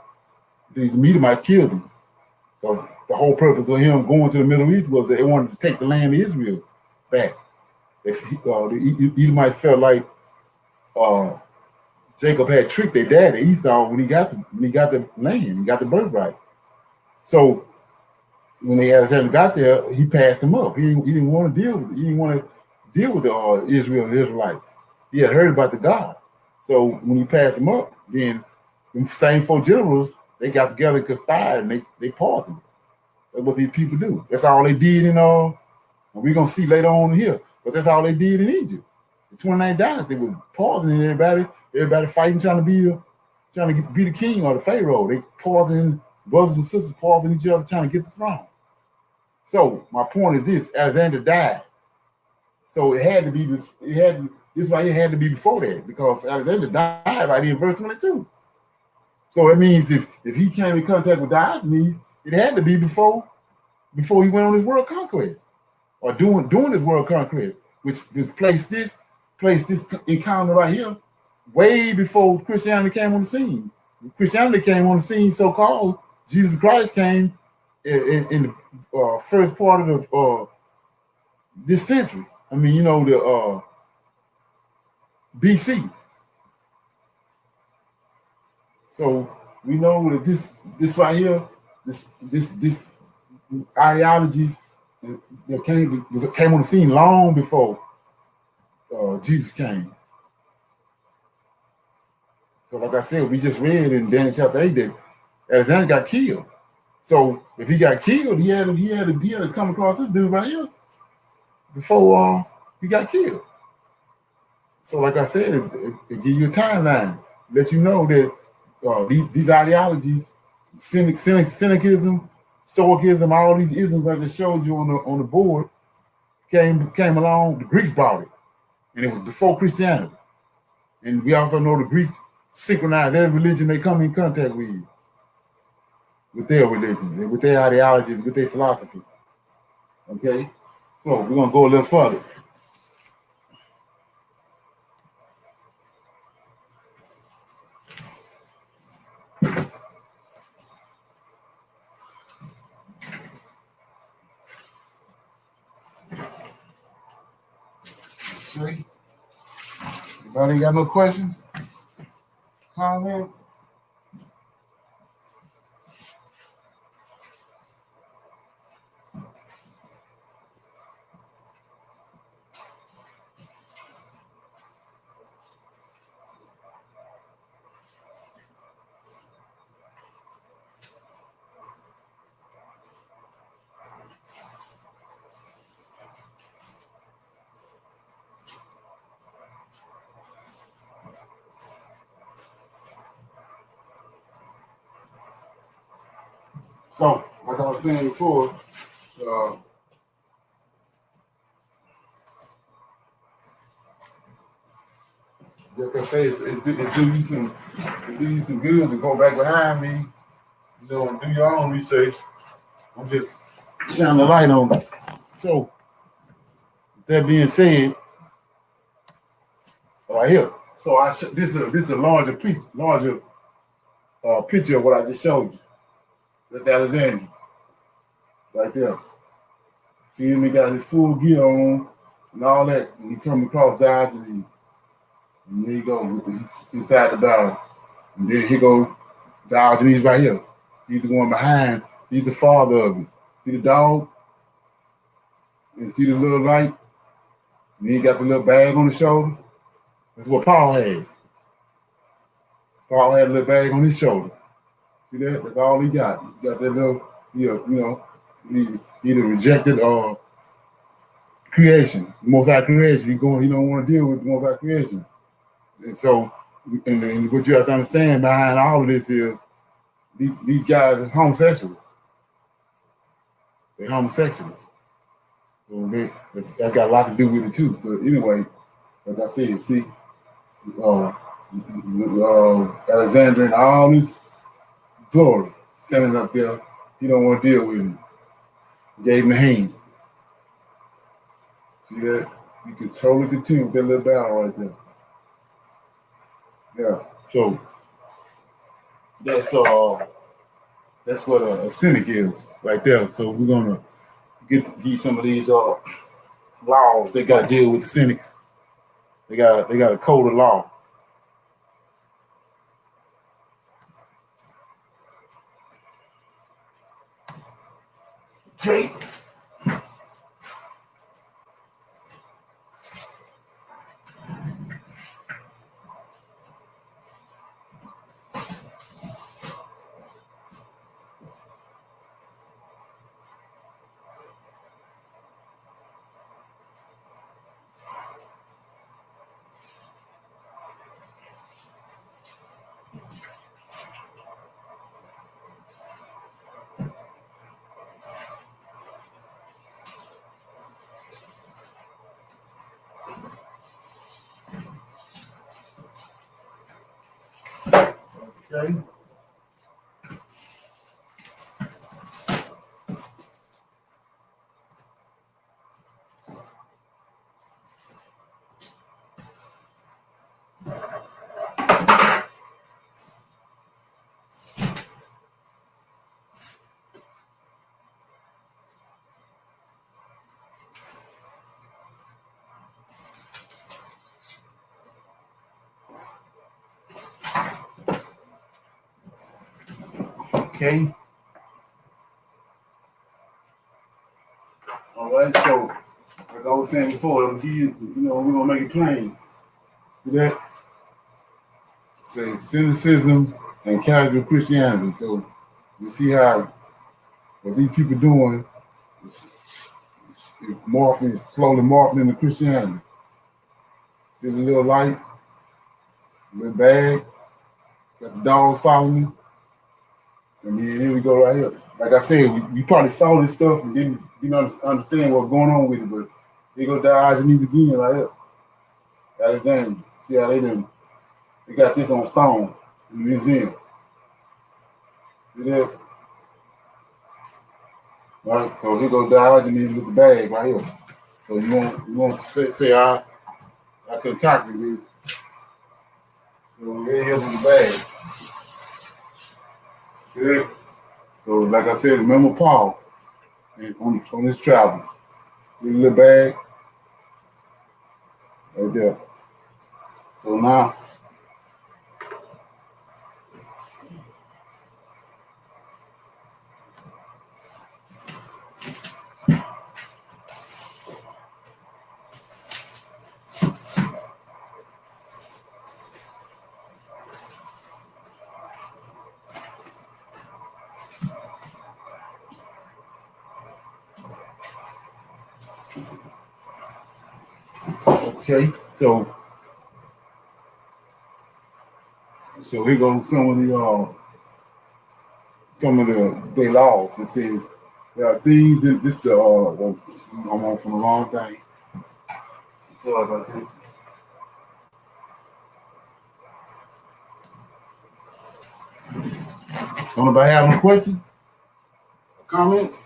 these Edomites killed him. Because the whole purpose of him going to the Middle East was that they wanted to take the land of Israel back. The Edomites felt like Jacob had tricked their daddy Esau when he got the land, he got the birthright. So when Alexander got there, he passed him up. He didn't want to deal with it. He didn't want to deal with Israel and the Israelites. He had heard about the God. So when he passed him up, then the same four generals, they got together and conspired and they paused him. That's what these people do. That's all they did in we're gonna see later on here, but that's all they did in Egypt. The 29th dynasty was pausing everybody fighting, trying to be the king or the pharaoh. They pausing, brothers and sisters pausing each other, trying to get the throne. So my point is this: Alexander died. So it had to be. This right here had to be before that, because Alexander died right here in verse 22. So it means if he came in contact with Diogenes, it had to be before he went on his world conquest, or doing his world conquest, which placed this encounter right here way before Christianity came on the scene. Christianity came on the scene, so-called. Jesus Christ came in the first part of this century. I mean, the BC. So we know that this right here, this ideologies that came on the scene long before Jesus came. So like I said, we just read in Daniel chapter 8 that Alexander got killed. So if he got killed, he had to come across this dude right here before he got killed. So like I said, it give you a timeline, let you know that these ideologies, cynicism, stoicism, all these isms I just showed you on the board came along. The Greeks brought it, and it was before Christianity. And we also know the Greeks synchronized every religion they come in contact with their religion, with their ideologies, with their philosophies. Okay, so we're gonna go a little further. Okay. Anybody ain't got no questions? Comments? So, like I was saying before, like I say, it do you some good to go back behind me, and do your own research. I'm just shining the light on it. So, with that being said, right here. So this is a larger picture of what I just showed you. That's Alexander, right there. See him? He got his full gear on and all that. And he come across Diogenes. And there you go inside the barrel. And then here go Diogenes right here. He's the one behind. He's the father of it. See the dog? And see the little light? And then he got the little bag on his shoulder. That's what Paul had. Paul had a little bag on his shoulder. See that? That's all he got. He got that little, he either rejected or creation, Most High creation. He don't want to deal with the Most High creation. And so, and what you have to understand behind all of this is these guys are homosexuals. They're homosexuals. So that's got a lot to do with it too. But anyway, like I said, see, Alexander and all this glory standing up there, he don't want to deal with him. Gave him a hand. See that? You can totally continue with that little battle right there. Yeah. So that's what a cynic is right there. So we're gonna get some of these laws. They got to deal with the cynics. They got a code of law. Okay. Okay. Okay. All right. So, as I was saying before, we're gonna make it plain. See that? Say cynicism and casual Christianity. So you see how what these people doing is morphing, it's slowly morphing into Christianity. See the little light, little bag, got the dogs following me, and then here we go right here. Like I said, we probably saw this stuff and didn't understand what's going on with it, but here go Diogenes again right here. Alexander, see how they got this on stone in the museum. See that? Right, so here goes Diogenes with the bag right here. So you won't say I concocted this. So here's with the bag. Okay. So like I said, remember Paul on his travels. See the little bag right there. So now okay, so here goes some of the laws. It says there are things in this. I'm on from the wrong thing. Sorry about that. Don't nobody have no questions, comments?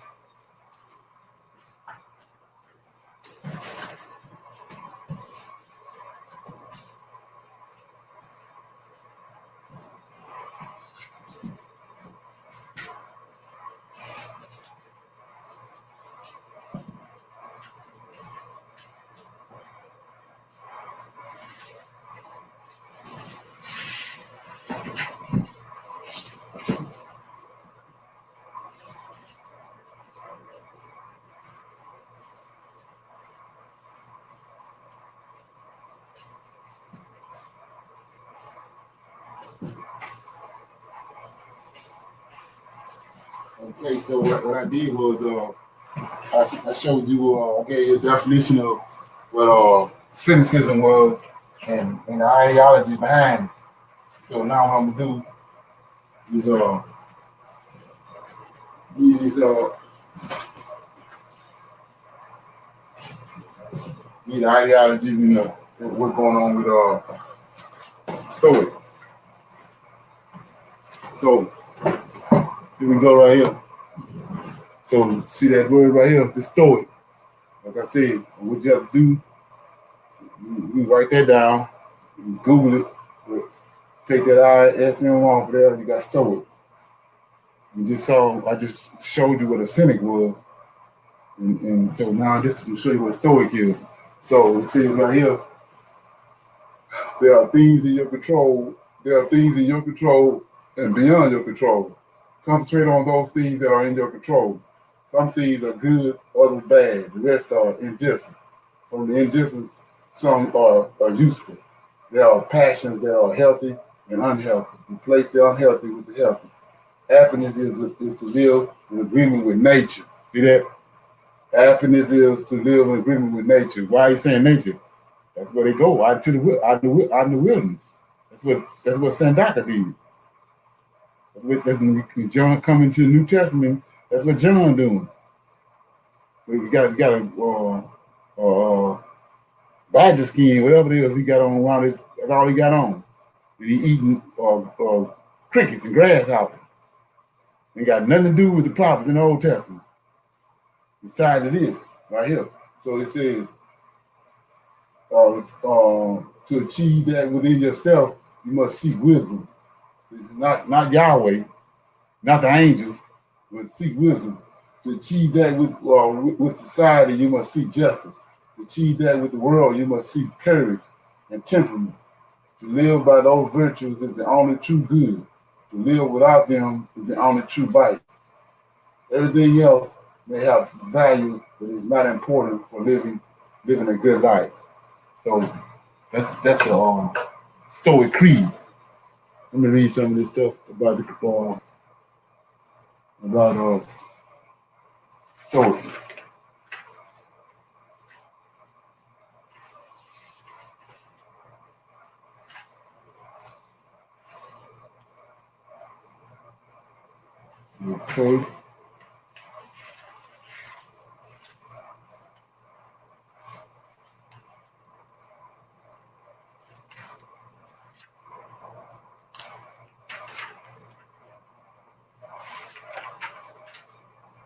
Okay, so what I did was I showed you I gave you a definition of what cynicism was and the ideology behind it. So now what I'm gonna do is give the ideology, what's going on with Stoic. So here we go right here. So see that word right here, the Stoic. Like I said, what you have to do, you write that down, you Google it, take that ISM off there, you got Stoic. I just showed you what a cynic was. And so now I'm just going to show you what a Stoic is. So it says right here, there are things in your control, and beyond your control. Concentrate on those things that are in your control. Some things are good, others bad. The rest are indifferent. From the indifference, some are useful. There are passions that are healthy and unhealthy. Replace the unhealthy with the healthy. Happiness is to live in agreement with nature. See that? Happiness is to live in agreement with nature. Why are you saying nature? That's where they go, out in the wilderness. That's what Sandaika did. That's when John come into the New Testament. That's what John doing. You got a badger skin, whatever it is he got on around it. That's all he got on. And he eating crickets and grasshoppers. Ain't got nothing to do with the prophets in the Old Testament. It's tied to this right here. So it says, to achieve that within yourself, you must seek wisdom. Not Yahweh, not the angels, but seek wisdom. To achieve that with society, you must seek justice. To achieve that with the world, you must seek courage and temperament. To live by those virtues is the only true good. To live without them is the only true vice. Everything else may have value, but it's not important for living a good life. So that's the Stoic creed. Let me read some of this stuff about the Stoic. Okay.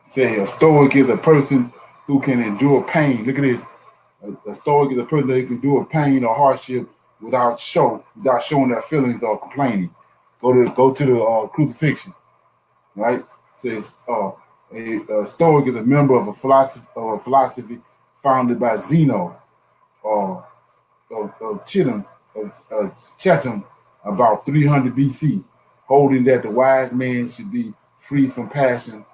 Say a Stoic is a person who can endure pain. Look at this. A Stoic is a person that can endure pain or hardship without showing their feelings or complaining. Go to the crucifixion, right? It says a Stoic is a member of a philosophy founded by Zeno of Chetham about 300 BC, holding that the wise man should be free from passion,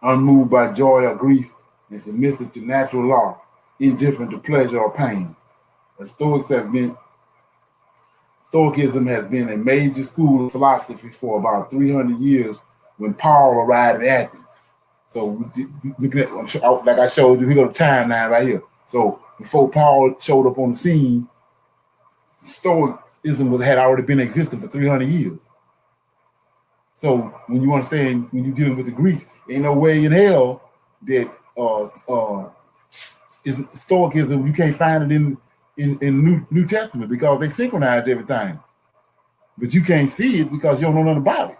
unmoved by joy or grief, and submissive to natural law, indifferent to pleasure or pain. Stoicism has been a major school of philosophy for about 300 years when Paul arrived in Athens. So looking at, like I showed you, we got a timeline right here. So before Paul showed up on the scene, Stoicism had already been existing for 300 years. So when you understand, when you're dealing with the Greeks, ain't no way in hell that Stoicism, you can't find it in New Testament because they synchronize everything. But you can't see it because you don't know nothing about it.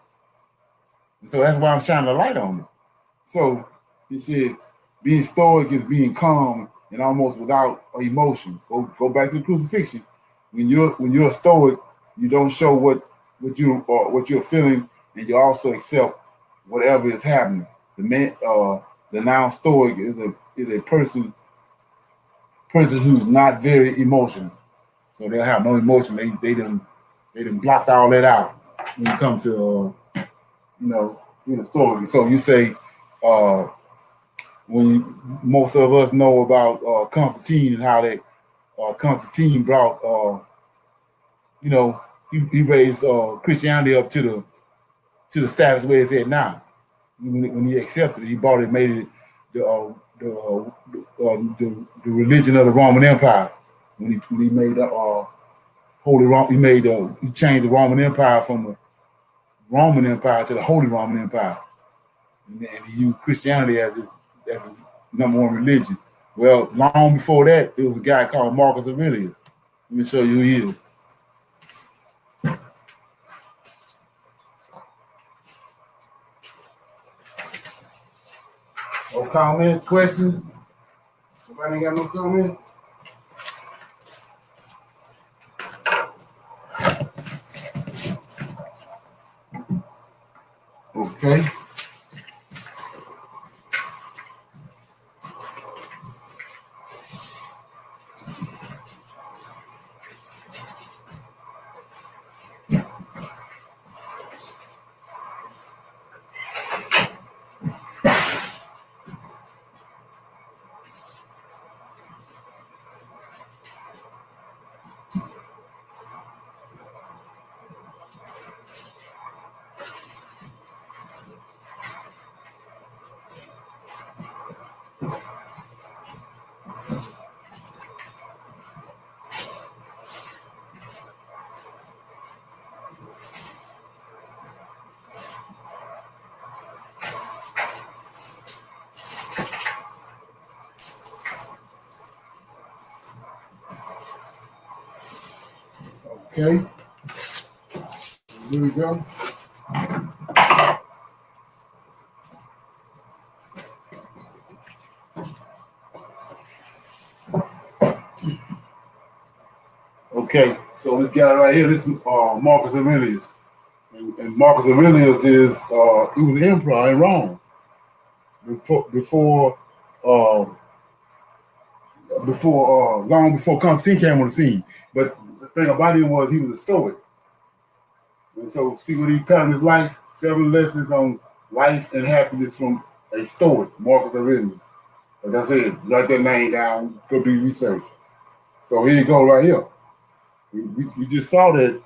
And so that's why I'm shining a light on it. So he says, being Stoic is being calm and almost without emotion. Go back to the crucifixion. When you're a Stoic, you don't show what you're feeling, and you also accept whatever is happening. The noun Stoic is a person who's not very emotional. So they'll have no emotion. They done blocked all that out when it comes to being a Stoic. So you say most of us know about Constantine and how that Constantine brought he raised Christianity up to the status where it's at now. When he accepted it, he brought it, made it the religion of the Roman Empire. When he made Holy Rome, he changed the Roman Empire from the Roman Empire to the Holy Roman Empire, and he used Christianity as his number one religion. Well, long before that, there was a guy called Marcus Aurelius. Let me show you who he is. No comments, questions? Somebody ain't got no comments? Okay. Okay. Here we go. Okay, so this guy right here, this is Marcus Aurelius. And Marcus Aurelius is, he was the emperor in Rome long before Constantine came on the scene. But the thing about him was he was a Stoic. And so see what he patterned his life, 7 lessons on life and happiness from a Stoic, Marcus Aurelius. Like I said, write that name down, go do research. So here you go right here. We just saw that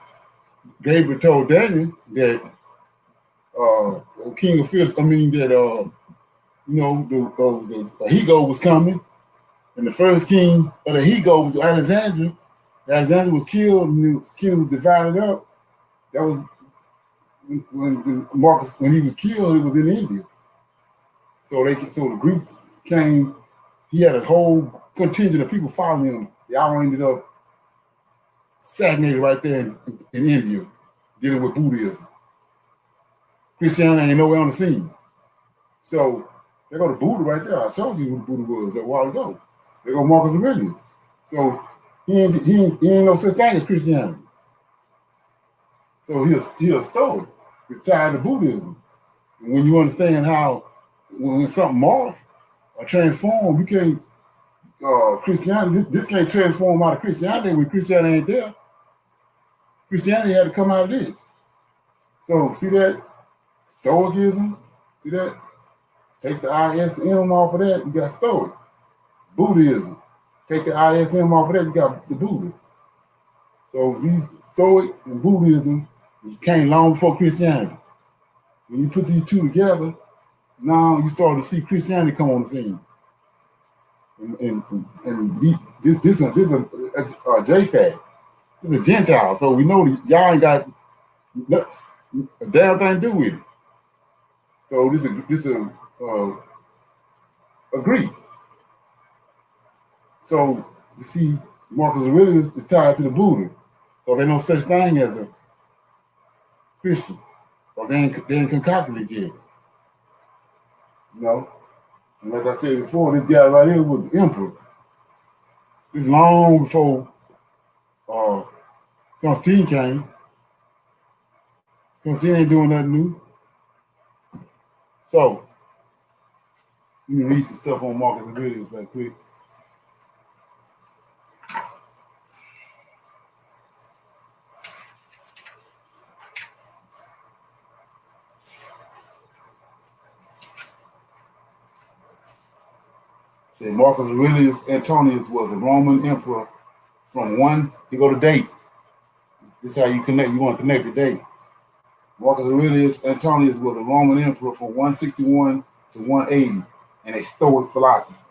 Gabriel told Daniel that King of Fish, that the he-goat was coming, and the first king of the he-goat was Alexander. Alexander was killed, and his kingdom was divided up. That was when Marcus, when he was killed, it was in India. So the Greeks came. He had a whole contingent of people following him. They all ended up stagnated right there in India, dealing with Buddhism. Christianity ain't nowhere on the scene. So they go to Buddha right there. I showed you who Buddha was a while ago. They go Marcus Aurelius. So he ain't no such thing as Christianity. So he a Stoic. It's tied to Buddhism. And when you understand how when something morph or transform, you can't Christianity. This can't transform out of Christianity when Christianity ain't there. Christianity had to come out of this. So see that Stoicism. See that? Take the ISM off of that, you got Stoic. Buddhism. Take the ISM off of that, you got the Buddha. So these Stoic and Buddhism came long before Christianity. When you put these two together, now you start to see Christianity come on the scene. And this is a JFAC. This is a Gentile, so we know y'all ain't got a damn thing to do with it. So this is a Greek. So you see, Marcus Aurelius is tied to the Buddha, because there's no such thing as a Christian, because they ain't concocted it yet. You know, and like I said before, this guy right here was the emperor. This long before Constantine came. Constantine ain't doing nothing new. So, let me read some stuff on Marcus Aurelius right quick. Say Marcus Aurelius Antonius was a Roman emperor from you go to dates. This is how you connect, you want to connect the dates. Marcus Aurelius Antonius was a Roman emperor from 161 to 180 and a Stoic philosopher.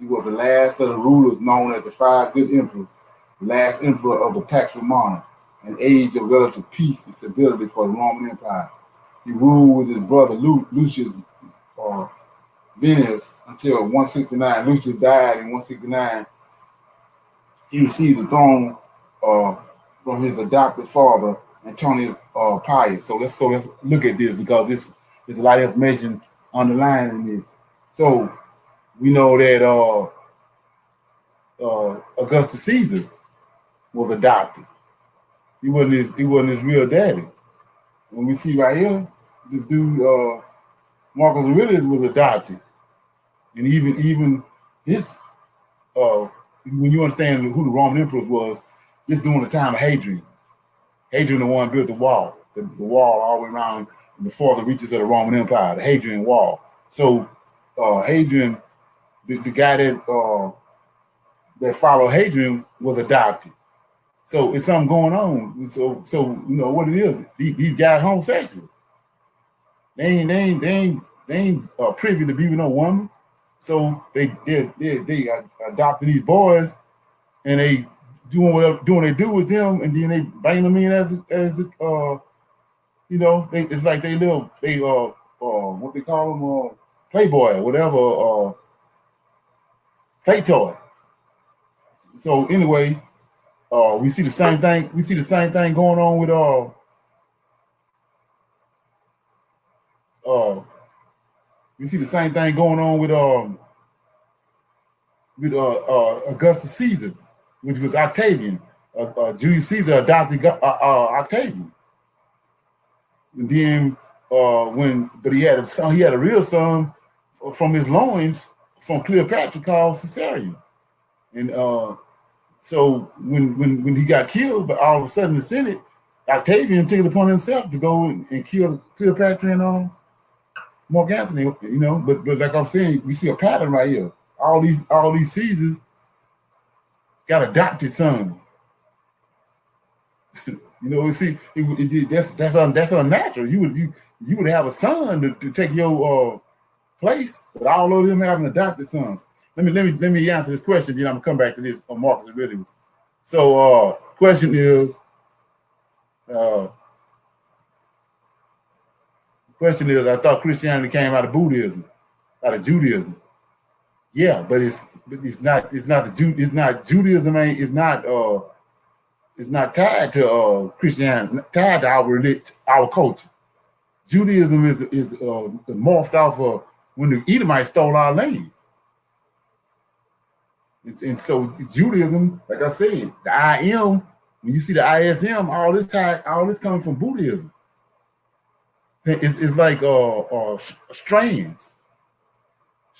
He was the last of the rulers known as the 5 good emperors, the last emperor of the Pax Romana, an age of relative peace and stability for the Roman Empire. He ruled with his brother Lucius Venus until 169. Lucius died in 169. He received the throne from his adopted father, Antonius Pius. So let's look at this, because there's a lot of information underlying in this. So we know that Augustus Caesar was adopted. He wasn't his real daddy. When we see right here, this dude Marcus Aurelius was adopted, and even his when you understand who the Roman emperors was, this during the time of Hadrian. Hadrian, the one built the wall, the wall all the way around in the farther reaches of the Roman Empire, the Hadrian Wall. So Hadrian, the guy that followed Hadrian was adopted. So it's something going on. So you know what it is. These guys homosexuals. They ain't privy to be with no woman. So they adopted these boys, and they doing what they do with them, and then they bring them in as it's like they what they call them playboy, whatever, play toy. So anyway, we see the same thing. We see the same thing going on with Augustus Caesar, which was Octavian. Julius Caesar adopted Octavian, and then he had a son. He had a real son from his loins from Cleopatra called Caesarion, and so when he got killed, but all of a sudden the Senate Octavian took it upon himself to go and kill Cleopatra and Mark Antony, you know. But like I'm saying, we see a pattern right here. All these Caesars got adopted sons. You know, we see that's unnatural. You would have a son to take your place, but all of them having adopted sons. Let me answer this question. Then I'm gonna come back to this on Marcus Aurelius. So, question is, I thought Christianity came out of Buddhism, out of Judaism. Yeah, but it's not Judaism it's not tied to Christianity, tied to our culture. Judaism is morphed off of when the Edomites stole our land. And so Judaism, like I said, the I am, when you see the ISM, all this coming from Buddhism. It's like strands,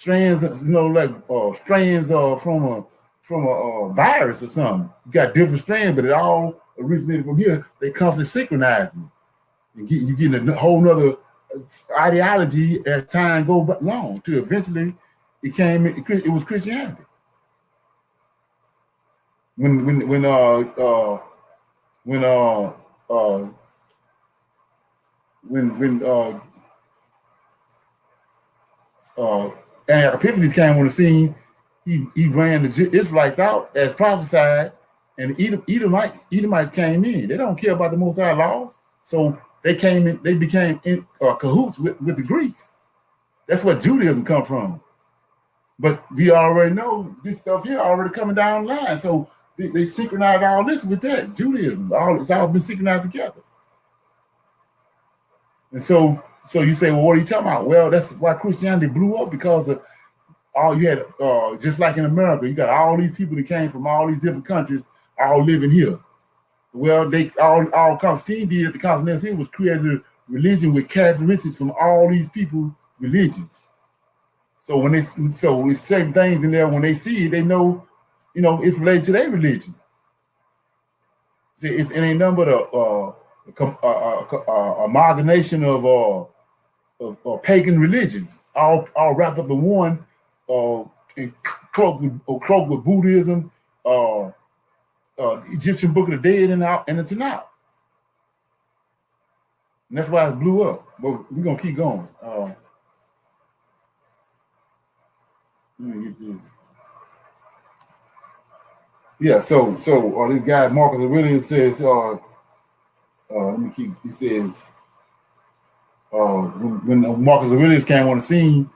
you know, like strands from a virus or something. You got different strands, but it all originated from here. They constantly synchronizing. You getting a whole nother ideology as time goes along. To eventually, it was Christianity. When Epiphanes came on the scene, he ran the Israelites out as prophesied, and the Edomites came in. They don't care about the Most High laws, so they came in. They became in cahoots with the Greeks. That's where Judaism come from. But we already know this stuff here already coming down the line. So they synchronized all this with that Judaism. It's all been synchronized together. And so you say, well, what are you talking about? Well, that's why Christianity blew up, because of all you had, just like in America, you got all these people that came from all these different countries all living here. Well, they all Constantine did at the Constantine was created a religion with characteristics from all these people's religions. So it's certain things in there, when they see it, they know, you know, it's related to their religion. See, it ain't nothing but amalgamation of pagan religions, all wrapped up in one, and cloaked with Buddhism, Egyptian Book of the Dead, and the Tanakh. And that's why it blew up. But we're gonna keep going. Let me get this. Yeah, so this guy Marcus Aurelius says, let me keep. He says, when Marcus Aurelius came on the scene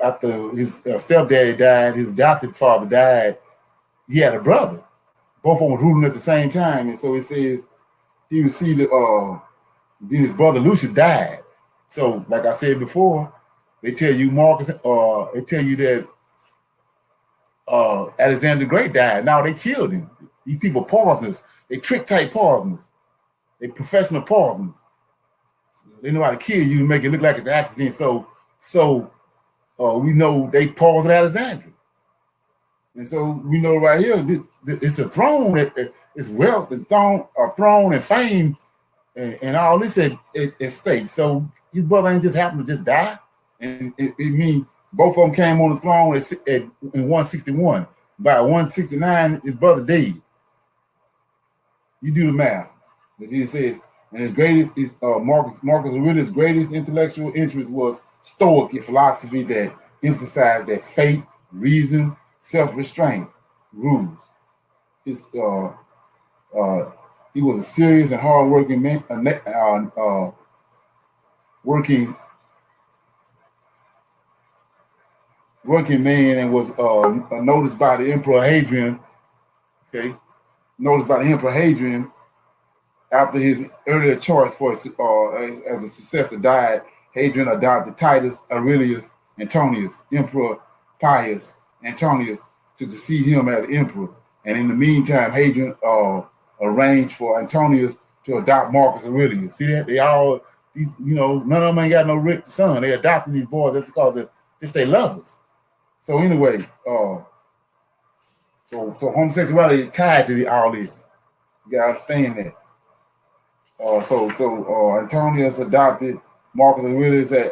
after his stepdaddy died, his adopted father died. He had a brother. Both of them were ruling at the same time, and so it says he received. Then his brother Lucius died. So, like I said before, they tell you Marcus. They tell you that Alexander the Great died. Now they killed him. These people poisoners. They trick type poisoners. They professional poisoners. They know how to kill you and make it look like it's an accident. So we know they poisoned Alexander. And so we know right here, it's a throne. It's wealth and throne and fame and all this at stake. So his brother ain't just happened to just die. And it means both of them came on the throne in 161. By 169, his brother died. You do the math. But he says, and his greatest is Marcus Aurelius' greatest intellectual interest was Stoic philosophy that emphasized that faith, reason, self-restraint rules. He was a serious and hard-working man, working man, and was noticed by the Emperor Hadrian. Okay, noticed by the Emperor Hadrian after his earlier choice for as a successor died. Hadrian adopted Titus Aurelius Antonius, Emperor Pius Antonius, to succeed him as emperor. And in the meantime, Hadrian arranged for Antonius to adopt Marcus Aurelius. See that? They all, none of them ain't got no son. They adopting these boys just because it's their lovers. So anyway, so homosexuality is tied to all this. You gotta understand that. Antonius adopted Marcus Aurelius as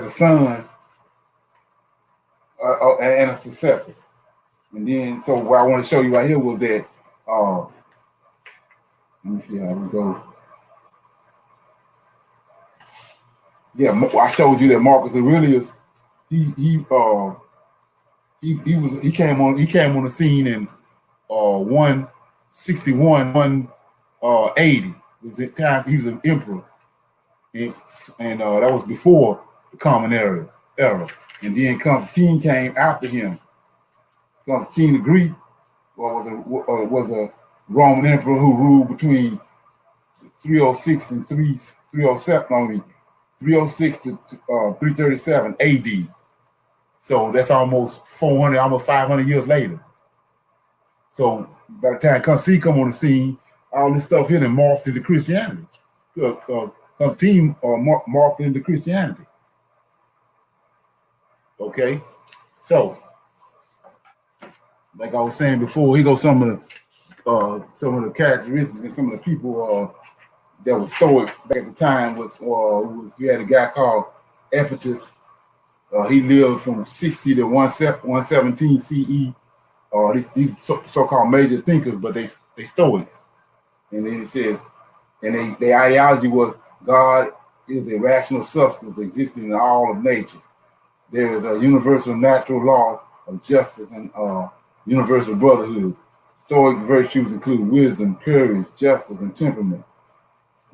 a son and a successor. And then, so what I want to show you right here was that, let me see how we go. Yeah, I showed you that Marcus Aurelius, he came on the scene in 161, 180 was the time he was an emperor, and that was before the Common Era. And then Constantine came after him. Constantine the Greek was a Roman emperor who ruled between 306 and 306 to 337 AD. So that's almost 400, almost 500 years later. So by the time Constantine come on the scene, all this stuff here then morphed into Christianity. Constantine morphed into Christianity. Okay, so like I was saying before, here goes some of the characteristics and some of the people that were Stoics back at the time. We had a guy called Epictetus. He lived from 60 to 117 CE. These so-called major thinkers, but they Stoics. And then it says, and their ideology was God is a rational substance existing in all of nature. There is a universal natural law of justice and universal brotherhood. Stoic virtues include wisdom, courage, justice, and temperament.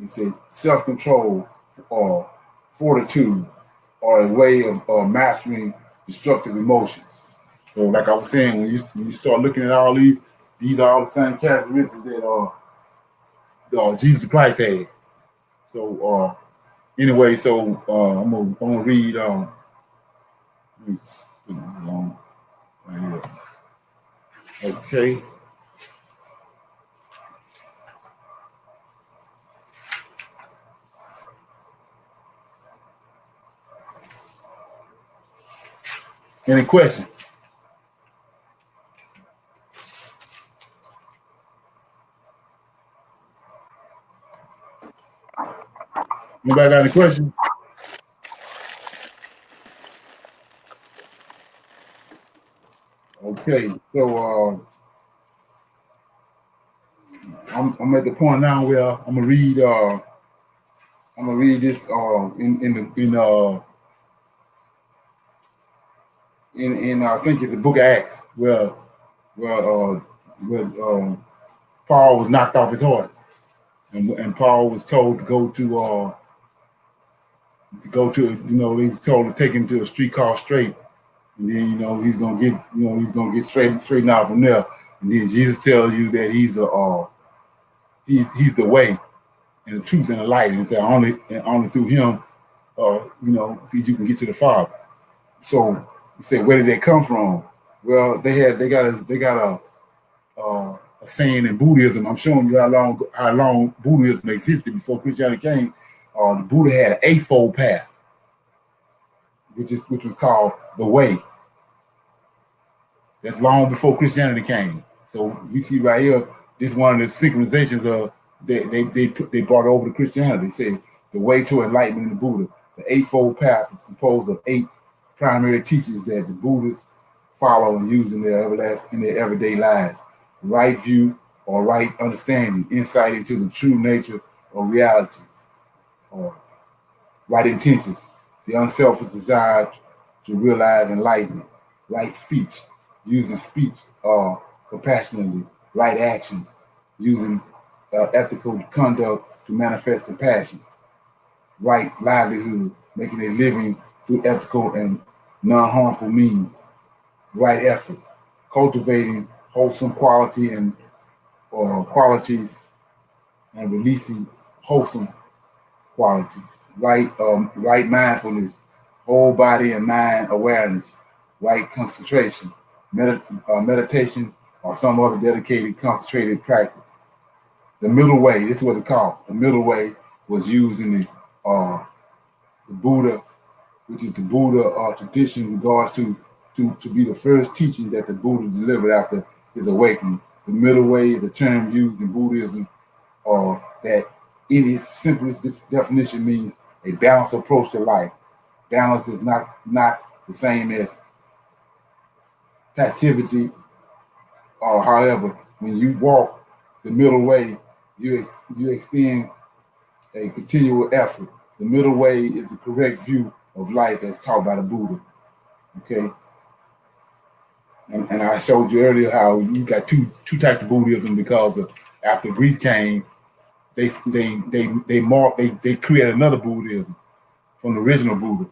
He said self-control or fortitude are a way of mastering destructive emotions. So like I was saying, when you start looking at all these are all the same characteristics that Jesus Christ had. So anyway, so I'm gonna read let me put this on right here. Okay. Any question? Anybody got any questions? Okay, so I'm at the point now where I'm gonna read this in I think it's the book of Acts where Paul was knocked off his horse, and Paul was told to go to he was told to take him to a street called Straight, and then he's gonna get straightened out from there, and then Jesus tells you that he's the way and the truth and the light, and say only through him you can get to the Father. So you say, where did they come from? Well, they got a saying in Buddhism. I'm showing you how long Buddhism existed before Christianity came. The Buddha had an eightfold path, which was called the way. That's long before Christianity came. So we see right here, this is one of the synchronizations of they brought over to Christianity. They say the way to enlightenment in the Buddha. The eightfold path is composed of 8 primary teachings that the Buddhists follow and use in their everyday lives: right view or right understanding, insight into the true nature of reality, or right intentions, the unselfish desire to realize enlightenment, right speech, using speech compassionately, right action, using ethical conduct to manifest compassion, right livelihood, making a living through ethical and non-harmful means, right effort, cultivating wholesome quality and qualities and releasing wholesome qualities, right mindfulness, whole body and mind awareness, right concentration, meditation, or some other dedicated concentrated practice. The middle way, this is what it's called. The middle way was used in the Buddha, which is the Buddha tradition in regards to be the first teaching that the Buddha delivered after his awakening. The middle way is a term used in Buddhism that in its simplest definition means a balanced approach to life. Balance is not the same as passivity, or however, when you walk the middle way, you extend a continual effort. The middle way is the correct view of life as taught by the Buddha. Okay. And I showed you earlier how you got two types of Buddhism, because after Greece came, they created another Buddhism from the original Buddha.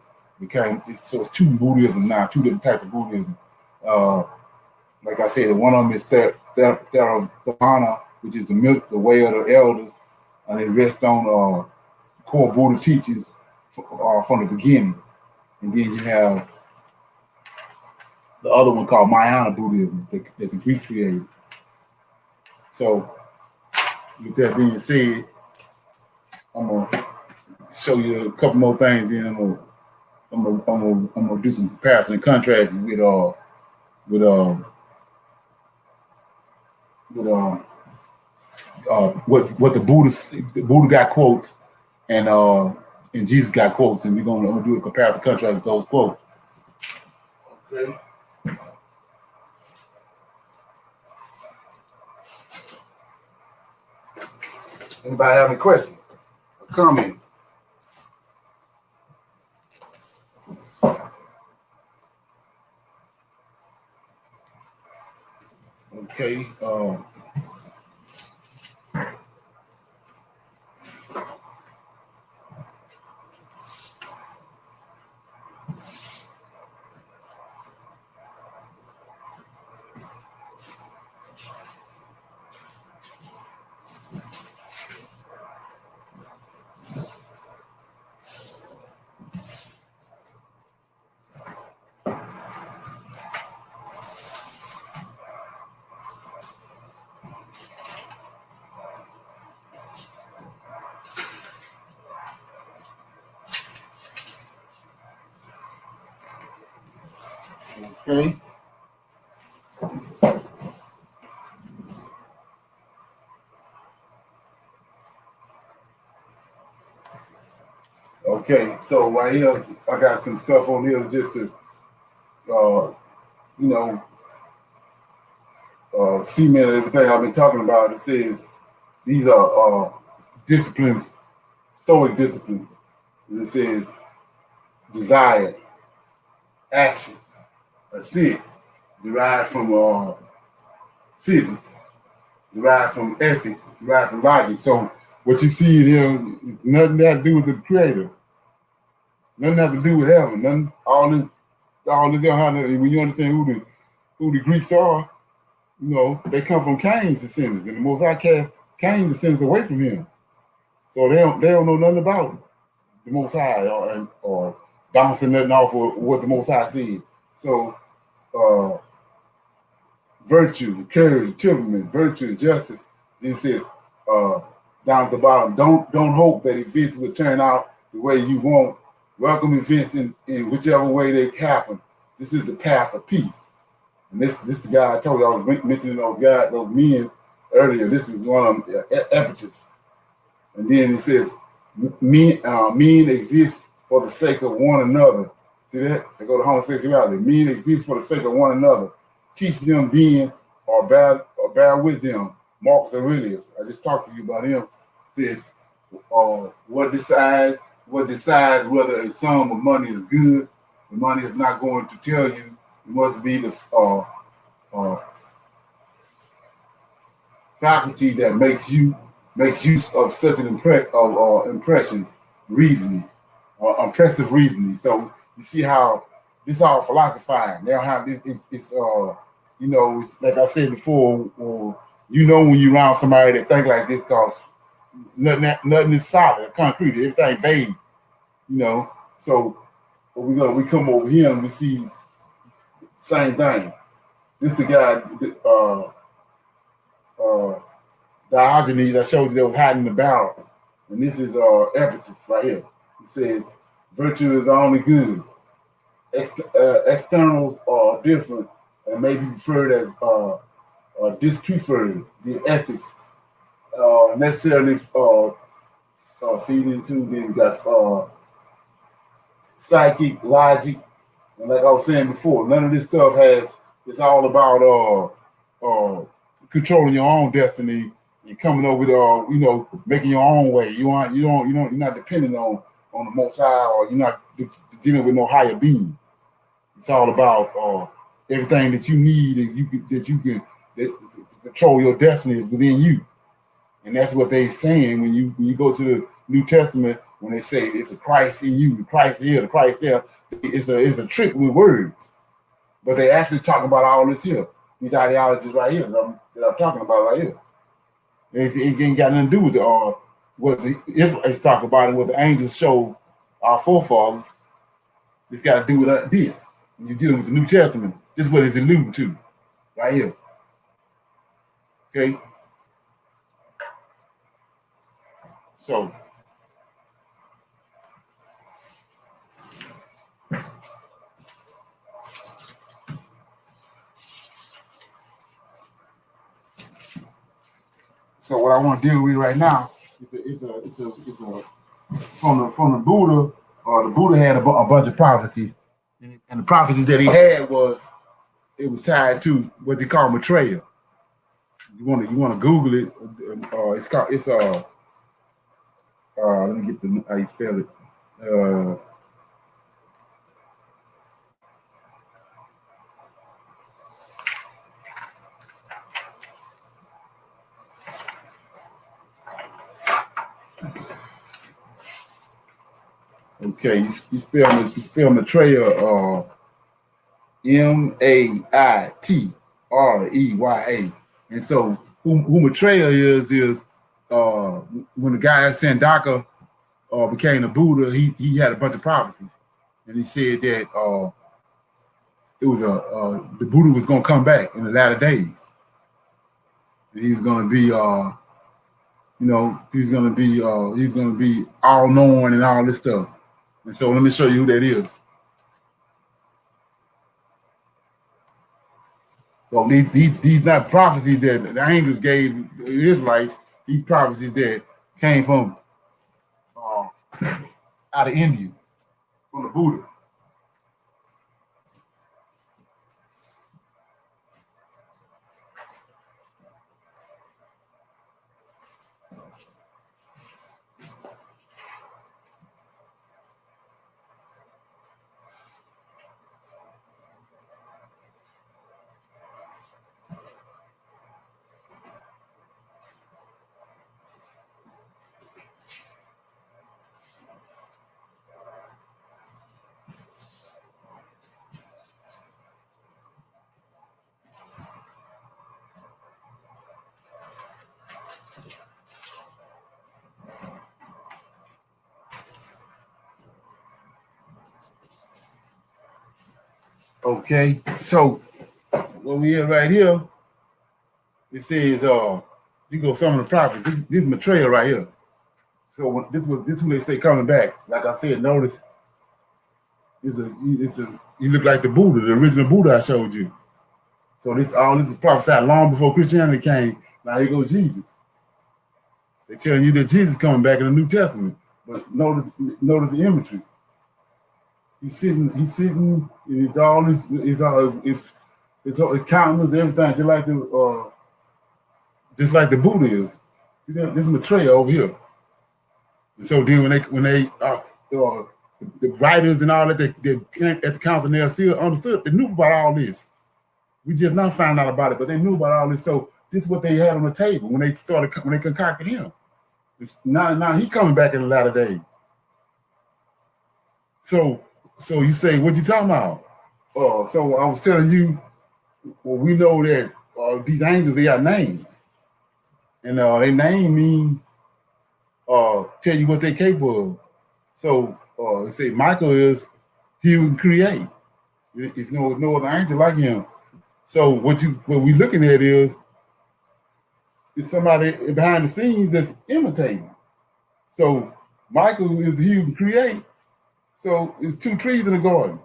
So it's two Buddhism now, two different types of Buddhism. Like I said, one of them is Theravada, which is the way of the elders, and it rests on core Buddha teachings from the beginning. And then you have the other one called Mahayana Buddhism that the Greeks created. So, with that being said, I'm gonna show you a couple more things. Then I'm gonna do some comparison and contrasts with what the Buddha got quotes and Jesus got quotes, and I'm gonna do a comparison and contrast with those quotes. Okay. Anybody have any questions or comments? Okay. Okay. Okay, so right here, I got some stuff on here just to, cement everything I've been talking about. It says these are disciplines, Stoic disciplines. It says desire, action, ascent, derived from physics, derived from ethics, derived from logic. So what you see in here is nothing that to do with the creator. Nothing have to do with heaven. Nothing. All this. When you understand who the Greeks are, they come from Cain's descendants, and the Most High cast Cain's descendants away from him. So they don't know nothing about the Most High or bouncing nothing off of what the Most High said. So virtue, courage, temperament, virtue, and justice. Then it says down at the bottom, don't hope that events will turn out the way you want. Welcome events in whichever way they happen. This is the path of peace. And this the guy I told you, I was mentioning those men earlier. This is one of them, Epictetus. And then it says, men exist for the sake of one another. See that? They go to homosexuality. Men exist for the sake of one another. Teach them then, or bear with them. Marcus Aurelius, I just talked to you about him, says, what decides whether a sum of money is good? The money is not going to tell you. It must be the faculty that makes use of such an impression, reasoning, or impressive reasoning. So you see how this all philosophizing. Now how it's like I said before, when you're around somebody that think like this, because nothing is solid, concrete, everything vague, So we come over here and we see same thing. This the guy, Diogenes, I showed you that was hiding in the barrel. And this is Epictetus right here. He says, virtue is only good. Externals are different and may be referred as dispreferred. The ethics necessarily feed into. Then you got psychic, logic, and like I was saying before, none of this stuff it's all about controlling your own destiny and coming up with making your own way. You're not dependent on the Most High, or you're not dealing with no higher being. It's all about everything that you need and that control your destiny is within you. And that's what they're saying when you go to the New Testament, when they say it's a Christ in you, the Christ here, the Christ there. It's a trick with words. But they actually talking about all this here, these ideologies right here that I'm talking about right here. It ain't got nothing to do with what the Israelites talk about and what the angels show our forefathers. It's got to do with this. When you're dealing with the New Testament, this is what it's alluding to right here. Okay? So, what I want to deal with right now is from the Buddha. The Buddha had a bunch of prophecies, and the prophecies that he had was tied to what they call betrayal. You want to Google it. Let me get how you spell it. Okay, you spell betrayal Maitreya, and so who Maitreya is when the guy at Sandaka became a Buddha, he had a bunch of prophecies, and he said that it was the Buddha was going to come back in the latter days, and he was going to be he's going to be all knowing and all this stuff. And so let me show you who that is. So these not prophecies that the angels gave the Israelites. These prophecies that came from out of India, from the Buddha. Okay, so what we have right here, it says you go some of the prophets. This is Maitreya right here. So when this when they say coming back. Like I said, notice you look like the Buddha, the original Buddha I showed you. So this is prophesied long before Christianity came. Now here goes Jesus. They're telling you that Jesus is coming back in the New Testament. But notice the imagery. He's sitting, and it's all this, it's countenance, everything, just like the Buddha is. See that? This is Maitreya over here. And so then when they the writers and all that they came at the council, they still understood, they knew about all this. We just now found out about it, but they knew about all this. So this is what they had on the table when they concocted him. Now he coming back in the latter days. So you say, what you talking about? So I was telling you, well, we know that these angels, they got names. And their name means tell you what they're capable of. So it say Michael is he who can create. There's no other angel like him. So what we looking at is somebody behind the scenes that's imitating. So Michael is he who can create. So it's two trees in the garden.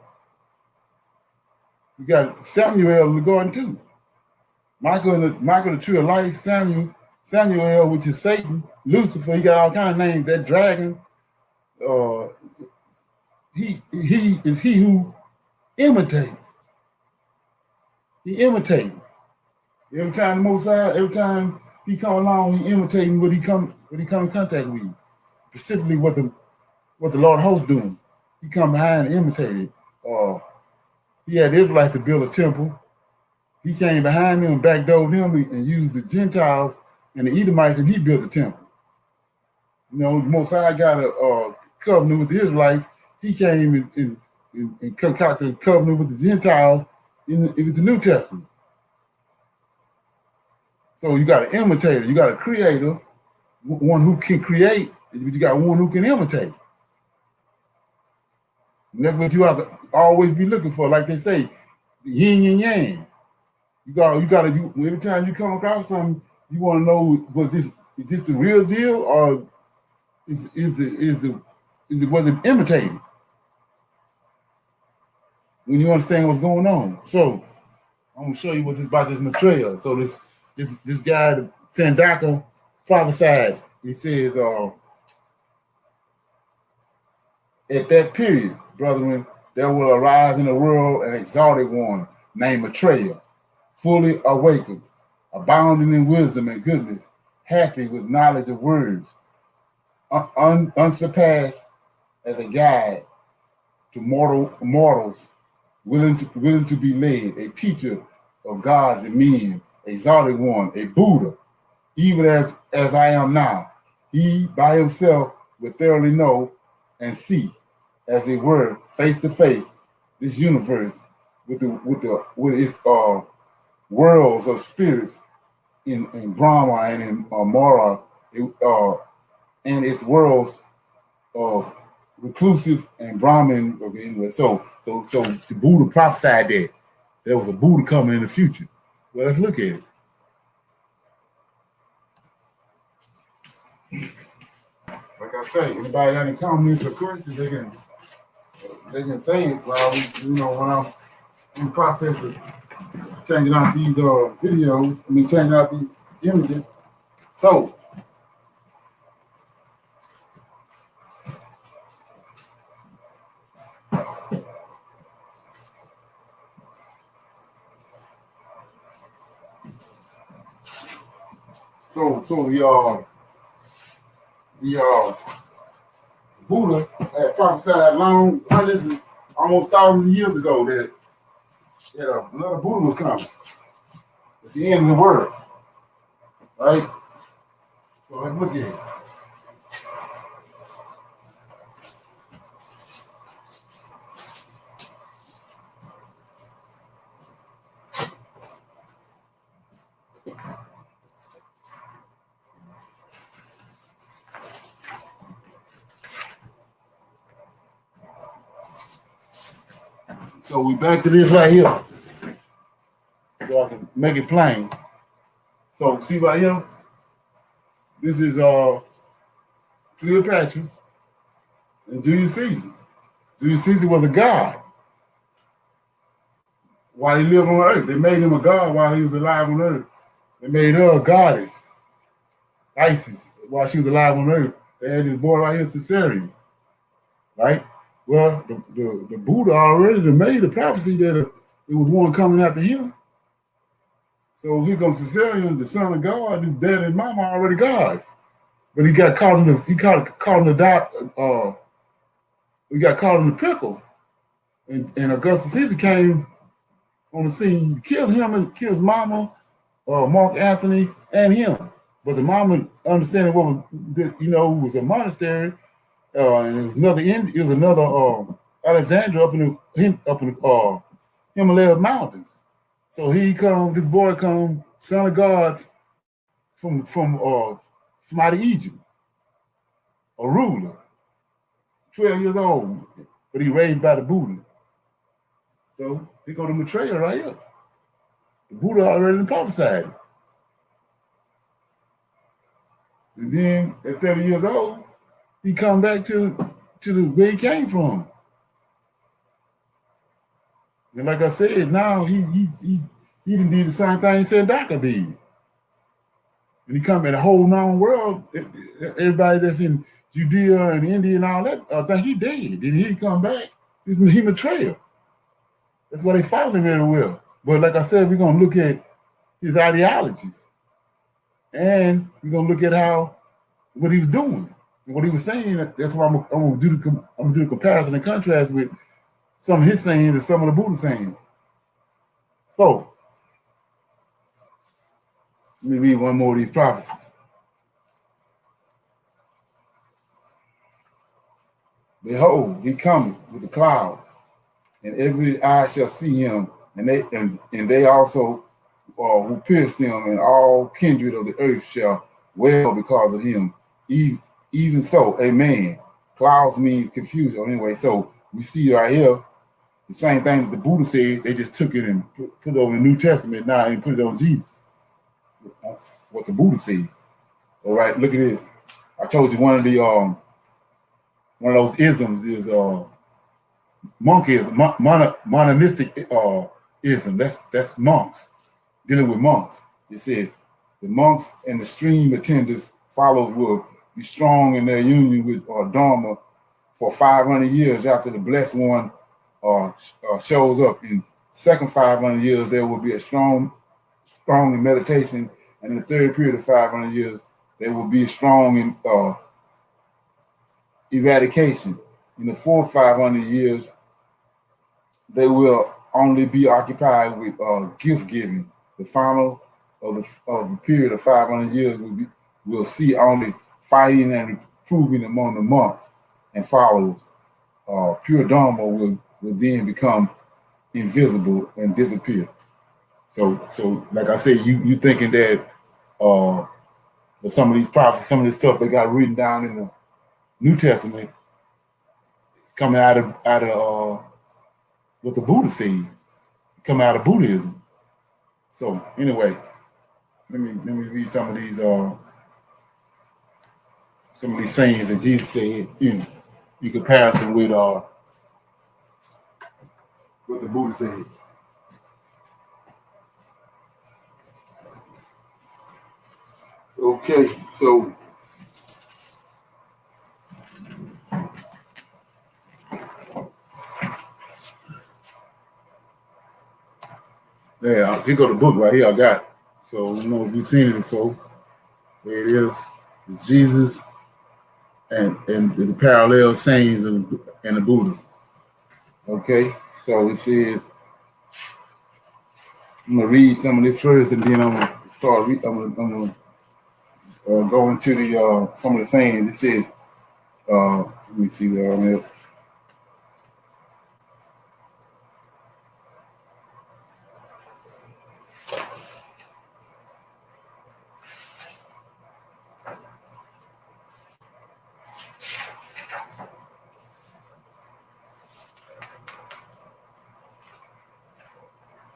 You got Samuel in the garden too. Michael the tree of life, Samuel Samuel, which is Satan, Lucifer, he got all kind of names. That dragon, he is he who imitates. He imitates. Every time the Most High, every time he come along, he imitating what he come in contact with. Specifically what the Lord host doing. He come behind and imitate it. He had the Israelites to build a temple. He came behind them and backdoored them and used the Gentiles and the Edomites, and he built the temple. You know, the Most High got a covenant with the Israelites. He came and concocted a covenant with the Gentiles in the New Testament. So you got an imitator, you got a creator, one who can create, but you got one who can imitate. And that's what you have to always be looking for. Like they say, the yin and yang. You gotta every time you come across something, you want to know, is this the real deal, or was it imitated? When you understand what's going on. So I'm gonna show you what this about this material. So this guy, Sandaka, prophesied. He says, at that period, brethren, there will arise in the world an exalted one named Maitreya, fully awakened, abounding in wisdom and goodness, happy with knowledge of words, unsurpassed as a guide to mortals, willing to be led, a teacher of gods and men, exalted one, a Buddha, even as I am now. He by himself will thoroughly know and see, as it were, face to face, this universe with its worlds of spirits in Brahma and in Mara, and its worlds of reclusive and Brahmin. Okay, anyway, so the Buddha prophesied that there was a Buddha coming in the future. Well, let's look at it. Like I say, anybody got any comments or questions, they can say it while when I'm in the process of changing out these videos. Changing out these images. So the Buddha had prophesied long, hundreds and almost thousands of years ago that another Buddha was coming at the end of the world, right? So let's look at it. So we back to this right here, so I can make it plain. So see right here, this is Cleopatra and Julius Caesar. Julius Caesar was a god while he lived on earth. They made him a god while he was alive on earth. They made her a goddess, Isis, while she was alive on earth. They had this boy right here, Caesarion, right? Well, the Buddha already made a prophecy that it was one coming after him. So here comes Caesarion, the son of God. His dad and mama are already gods, but he got caught in the pickle, and Augustus Caesar came on the scene, killed him and killed his mama, Mark Antony, and him. But the mama, understanding what was, was a monastery. And it was another Alexandria up in the Himalaya mountains. So this boy come, son of God from out of Egypt, a ruler, 12 years old, but he raised by the Buddha. So he go to Maitreya right here. The Buddha already prophesied. And then at 30 years old, he come back to where he came from. And like I said, now he done did the same thing Sandaka did. When he come in the whole known world, everybody that's in Judea and India and all that, I think he dead. Then he come back. He betrayal. That's why they followed him very well. But like I said, we're gonna look at his ideologies, and we're gonna look at what he was doing and what he was saying. That's why I'm gonna do the comparison and contrast with some of his sayings and some of the Buddha sayings. So let me read one more of these prophecies. Behold, he cometh with the clouds, and every eye shall see him, and they also who pierced him, and all kindred of the earth shall wail because of him. Even so, amen. Clouds means confusion. Anyway, so we see right here the same thing as the Buddha said. They just took it and put it over the New Testament now and put it on Jesus. What the Buddha said. All right, look at this. I told you one of those isms is monkism, monistic ism. That's monks, dealing with monks. It says the monks and the stream attenders followers will be strong in their union with Dharma for 500 years after the blessed one shows up. In second 500 years, there will be a strong in meditation, and in the third period of 500 years, they will be strong in eradication. In the fourth 500 years, they will only be occupied with gift giving. The final of the period of 500 years will see only fighting and improving among the monks and followers. Pure Dharma will then become invisible and disappear. So like I said, you thinking that some of these prophets, some of this stuff they got written down in the New Testament, it's coming out of what the Buddha said, coming out of Buddhism. So anyway, let me read some of these sayings that Jesus said in comparison with what the Buddha said. Okay, so yeah, here go the book right here. I got it. So I don't know if you've seen it before. There it is. It's Jesus and the parallel sayings and the Buddha. Okay, so it says, I'm gonna read some of this first, and then I'm gonna start. I'm gonna go into the some of the sayings. It says, let me see where I'm at.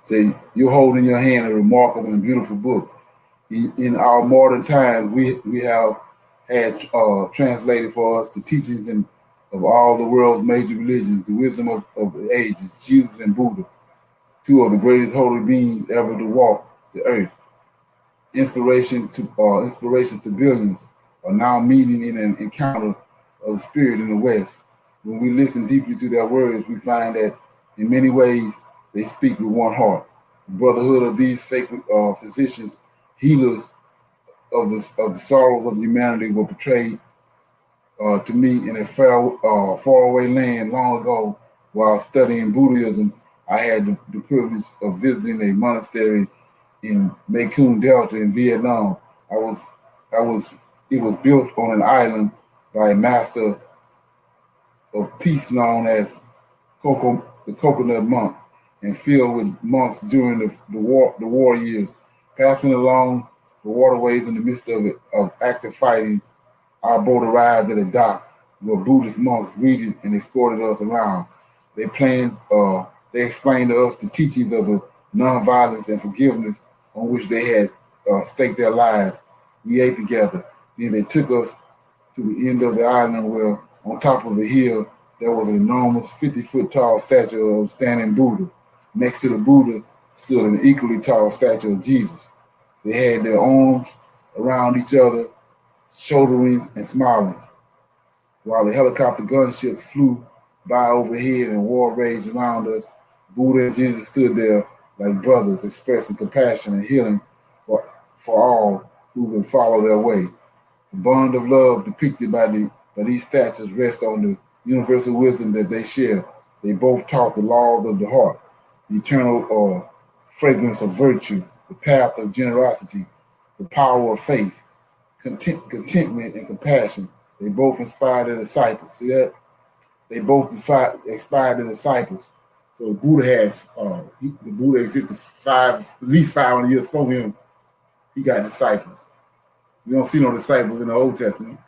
Say, you hold in your hand a remarkable and beautiful book. In our modern times, we have had translated for us the teachings of all the world's major religions, the wisdom of the ages, Jesus and Buddha, two of the greatest holy beings ever to walk the earth. Inspirations to billions are now meeting in an encounter of the spirit in the West. When we listen deeply to their words, we find that in many ways they speak with one heart. The brotherhood of these sacred physicians, healers of the sorrows of humanity, were portrayed to me in a faraway land long ago. While studying Buddhism, I had the privilege of visiting a monastery in Mekong Delta in Vietnam. It was built on an island by a master of peace known as the Coconut Monk, and filled with monks during the war years. Passing along the waterways in the midst of active fighting, our boat arrived at a dock where Buddhist monks greeted and escorted us around. They explained to us the teachings of the nonviolence and forgiveness on which they had staked their lives. We ate together. Then they took us to the end of the island where, on top of a hill, there was an enormous 50-foot tall statue of standing Buddha. Next to the Buddha stood an equally tall statue of Jesus. They had their arms around each other, shouldering and smiling, while the helicopter gunships flew by overhead and war raged around us. Buddha and Jesus stood there like brothers, expressing compassion and healing for all who would follow their way. The bond of love depicted by these statues rests on the universal wisdom that they share. They both taught the laws of the heart, the eternal fragrance of virtue, the path of generosity, the power of faith, contentment, and compassion. They both inspired their disciples. See that? They both inspired their disciples. So Buddha has, the Buddha existed at least 500 years before him. He got disciples. We don't see no disciples in the Old Testament.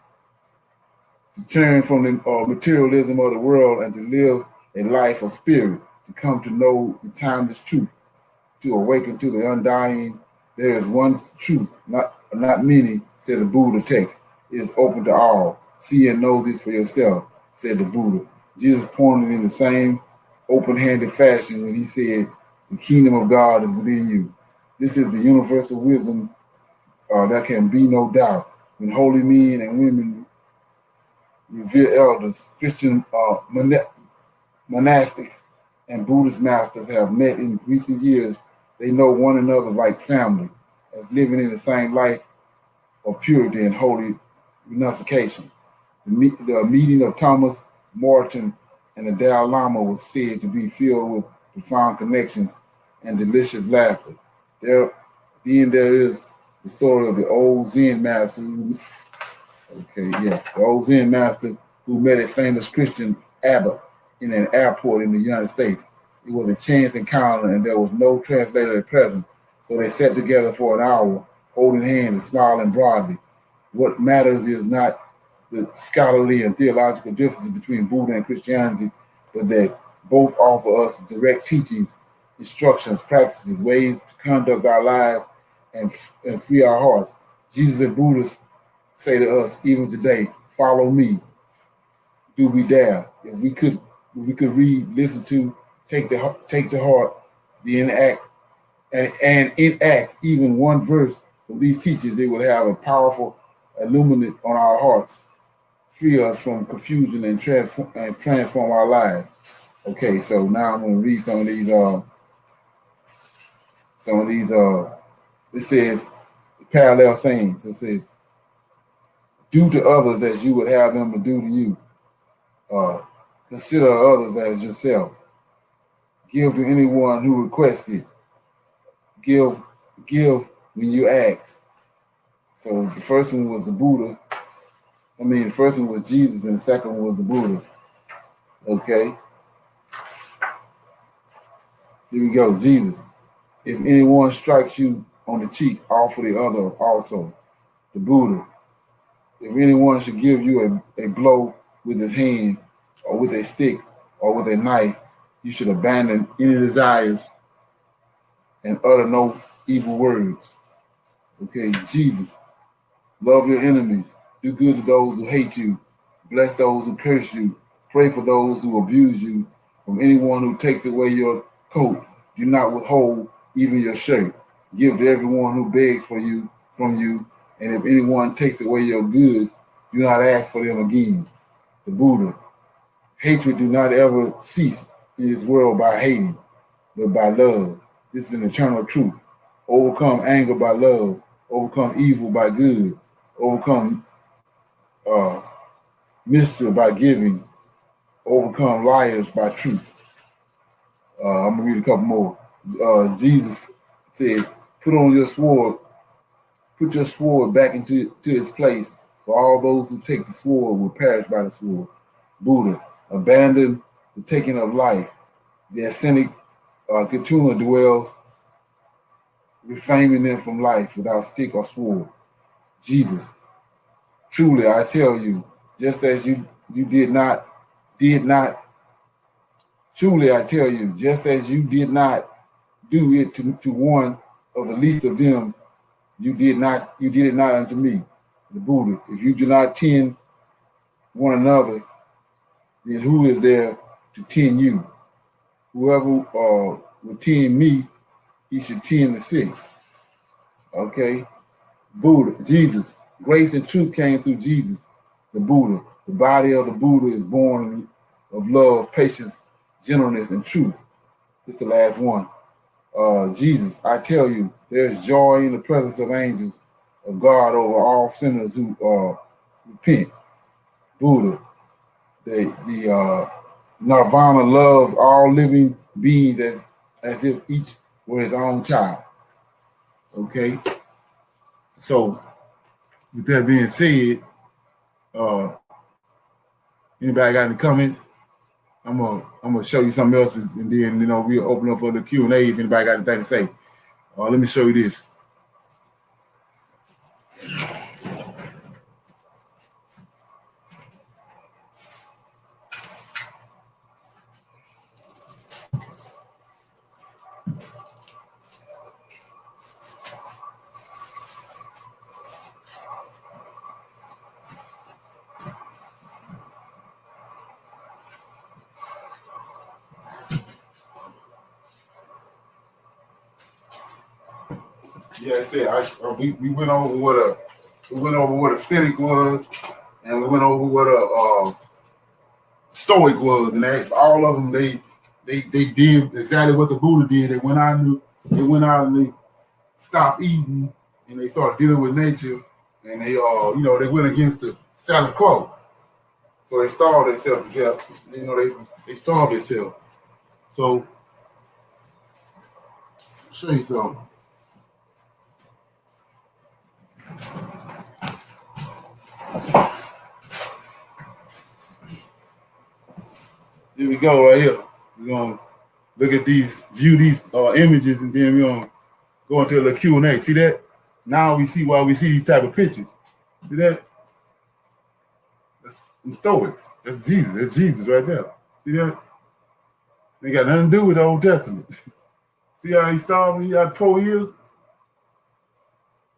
To turn from the materialism of the world and to live a life of spirit, to come to know the timeless truth, to awaken to the undying. There is one truth, not many, said the Buddha text. It is open to all. See and know this for yourself, said the Buddha. Jesus pointed in the same open-handed fashion when he said, the kingdom of God is within you. This is the universal wisdom there can be no doubt. When holy men and women, revered elders, Christian monastics, and Buddhist masters have met in recent years, they know one another like family, as living in the same life of purity and holy renunciation. The meeting of Thomas Morton and the Dalai Lama was said to be filled with profound connections and delicious laughter. Then there is the story of the old Zen master the old Zen master who met a famous Christian abbot in an airport in the United States. It was a chance encounter and there was no translator present, so they sat together for an hour, holding hands and smiling broadly. What matters is not the scholarly and theological differences between Buddha and Christianity, but that both offer us direct teachings, instructions, practices, ways to conduct our lives and free our hearts. Jesus and Buddha say to us even today, follow me. Do we dare? If we could read, listen to, take to heart, then act, and enact even one verse from these teachings, they would have a powerful illuminate on our hearts, free us from confusion and transform our lives. Okay, so now I'm going to read some of these. It says parallel sayings. It says, "Do to others as you would have them to do to you. Consider others as yourself. Give to anyone who requests it. Give when you ask." So the first one was the Buddha. The first one was Jesus, and the second one was the Buddha. Okay. Here we go. Jesus. If anyone strikes you on the cheek, offer the other also. The Buddha. If anyone should give you a blow with his hand, or with a stick, or with a knife, you should abandon any desires and utter no evil words. Okay, Jesus. Love your enemies. Do good to those who hate you. Bless those who curse you. Pray for those who abuse you. From anyone who takes away your coat, do not withhold even your shirt. Give to everyone who begs from you. And if anyone takes away your goods, do not ask for them again. The Buddha. Hatred do not ever cease in this world by hating, but by love. This is an eternal truth. Overcome anger by love. Overcome evil by good. Overcome mystery by giving. Overcome liars by truth. I'm gonna read a couple more. Jesus says, put your sword back into its place, for all those who take the sword will perish by the sword. Buddha, abandon the taking of life. The ascetic Katuna dwells, refraining them from life without stick or sword. Jesus, truly I tell you, just as you did not truly I tell you, just as you did not do it to one of the least of them, you did it not unto me. The Buddha, if you do not tend one another, then who is there to tend you? Whoever will tend me, he should tend the sick. Okay. Buddha, Jesus. Grace and truth came through Jesus, the Buddha. The body of the Buddha is born of love, patience, gentleness, and truth. This is the last one. Jesus, I tell you, there's joy in the presence of angels of God over all sinners who repent. Buddha, the Nirvana loves all living beings as if each were his own child. Okay, so with that being said, anybody got any comments? I'm gonna show you something else, and then we'll open up for the Q&A if anybody got anything to say. Let me show you this. Yeah, I said we went over what a cynic was, and we went over what a stoic was, and all of them they did exactly what the Buddha did. They went out and they stopped eating, and they started dealing with nature, and they they went against the status quo. So they starved themselves to death. They starved themselves. So I'll show you something. Here we go right here. We're gonna view these images, and then we're gonna go into the Q&A. See that? Now we see why we see these type of pictures. See that? That's the Stoics. That's Jesus. That's Jesus right there. See that? They got nothing to do with the Old Testament. See how he starved? He had 4 years.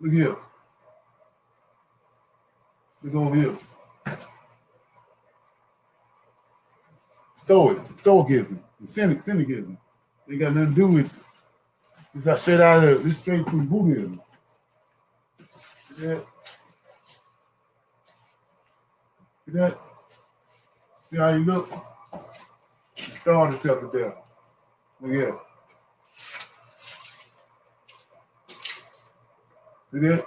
Look here. Look over here. Stoicism, cynicism. They got nothing to do with this. This straight from Buddhism. See that? See that? See how you look? He starved himself to death. Look here. See that?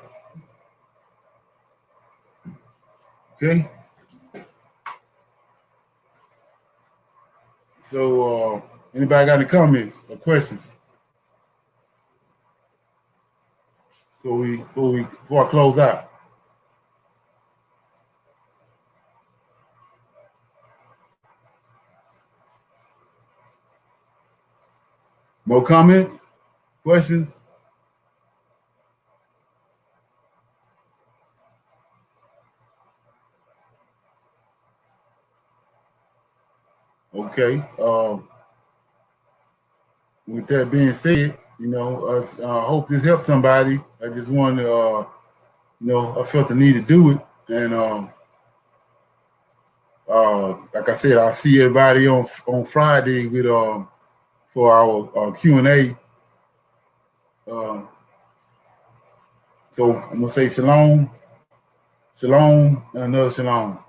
Okay. So, anybody got any comments or questions? Before I close out. More comments? Questions? Okay. With that being said, I hope this helps somebody. I just wanted to, I felt the need to do it. And like I said, I'll see everybody on Friday with for our Q&A. So I'm gonna say shalom, and another shalom.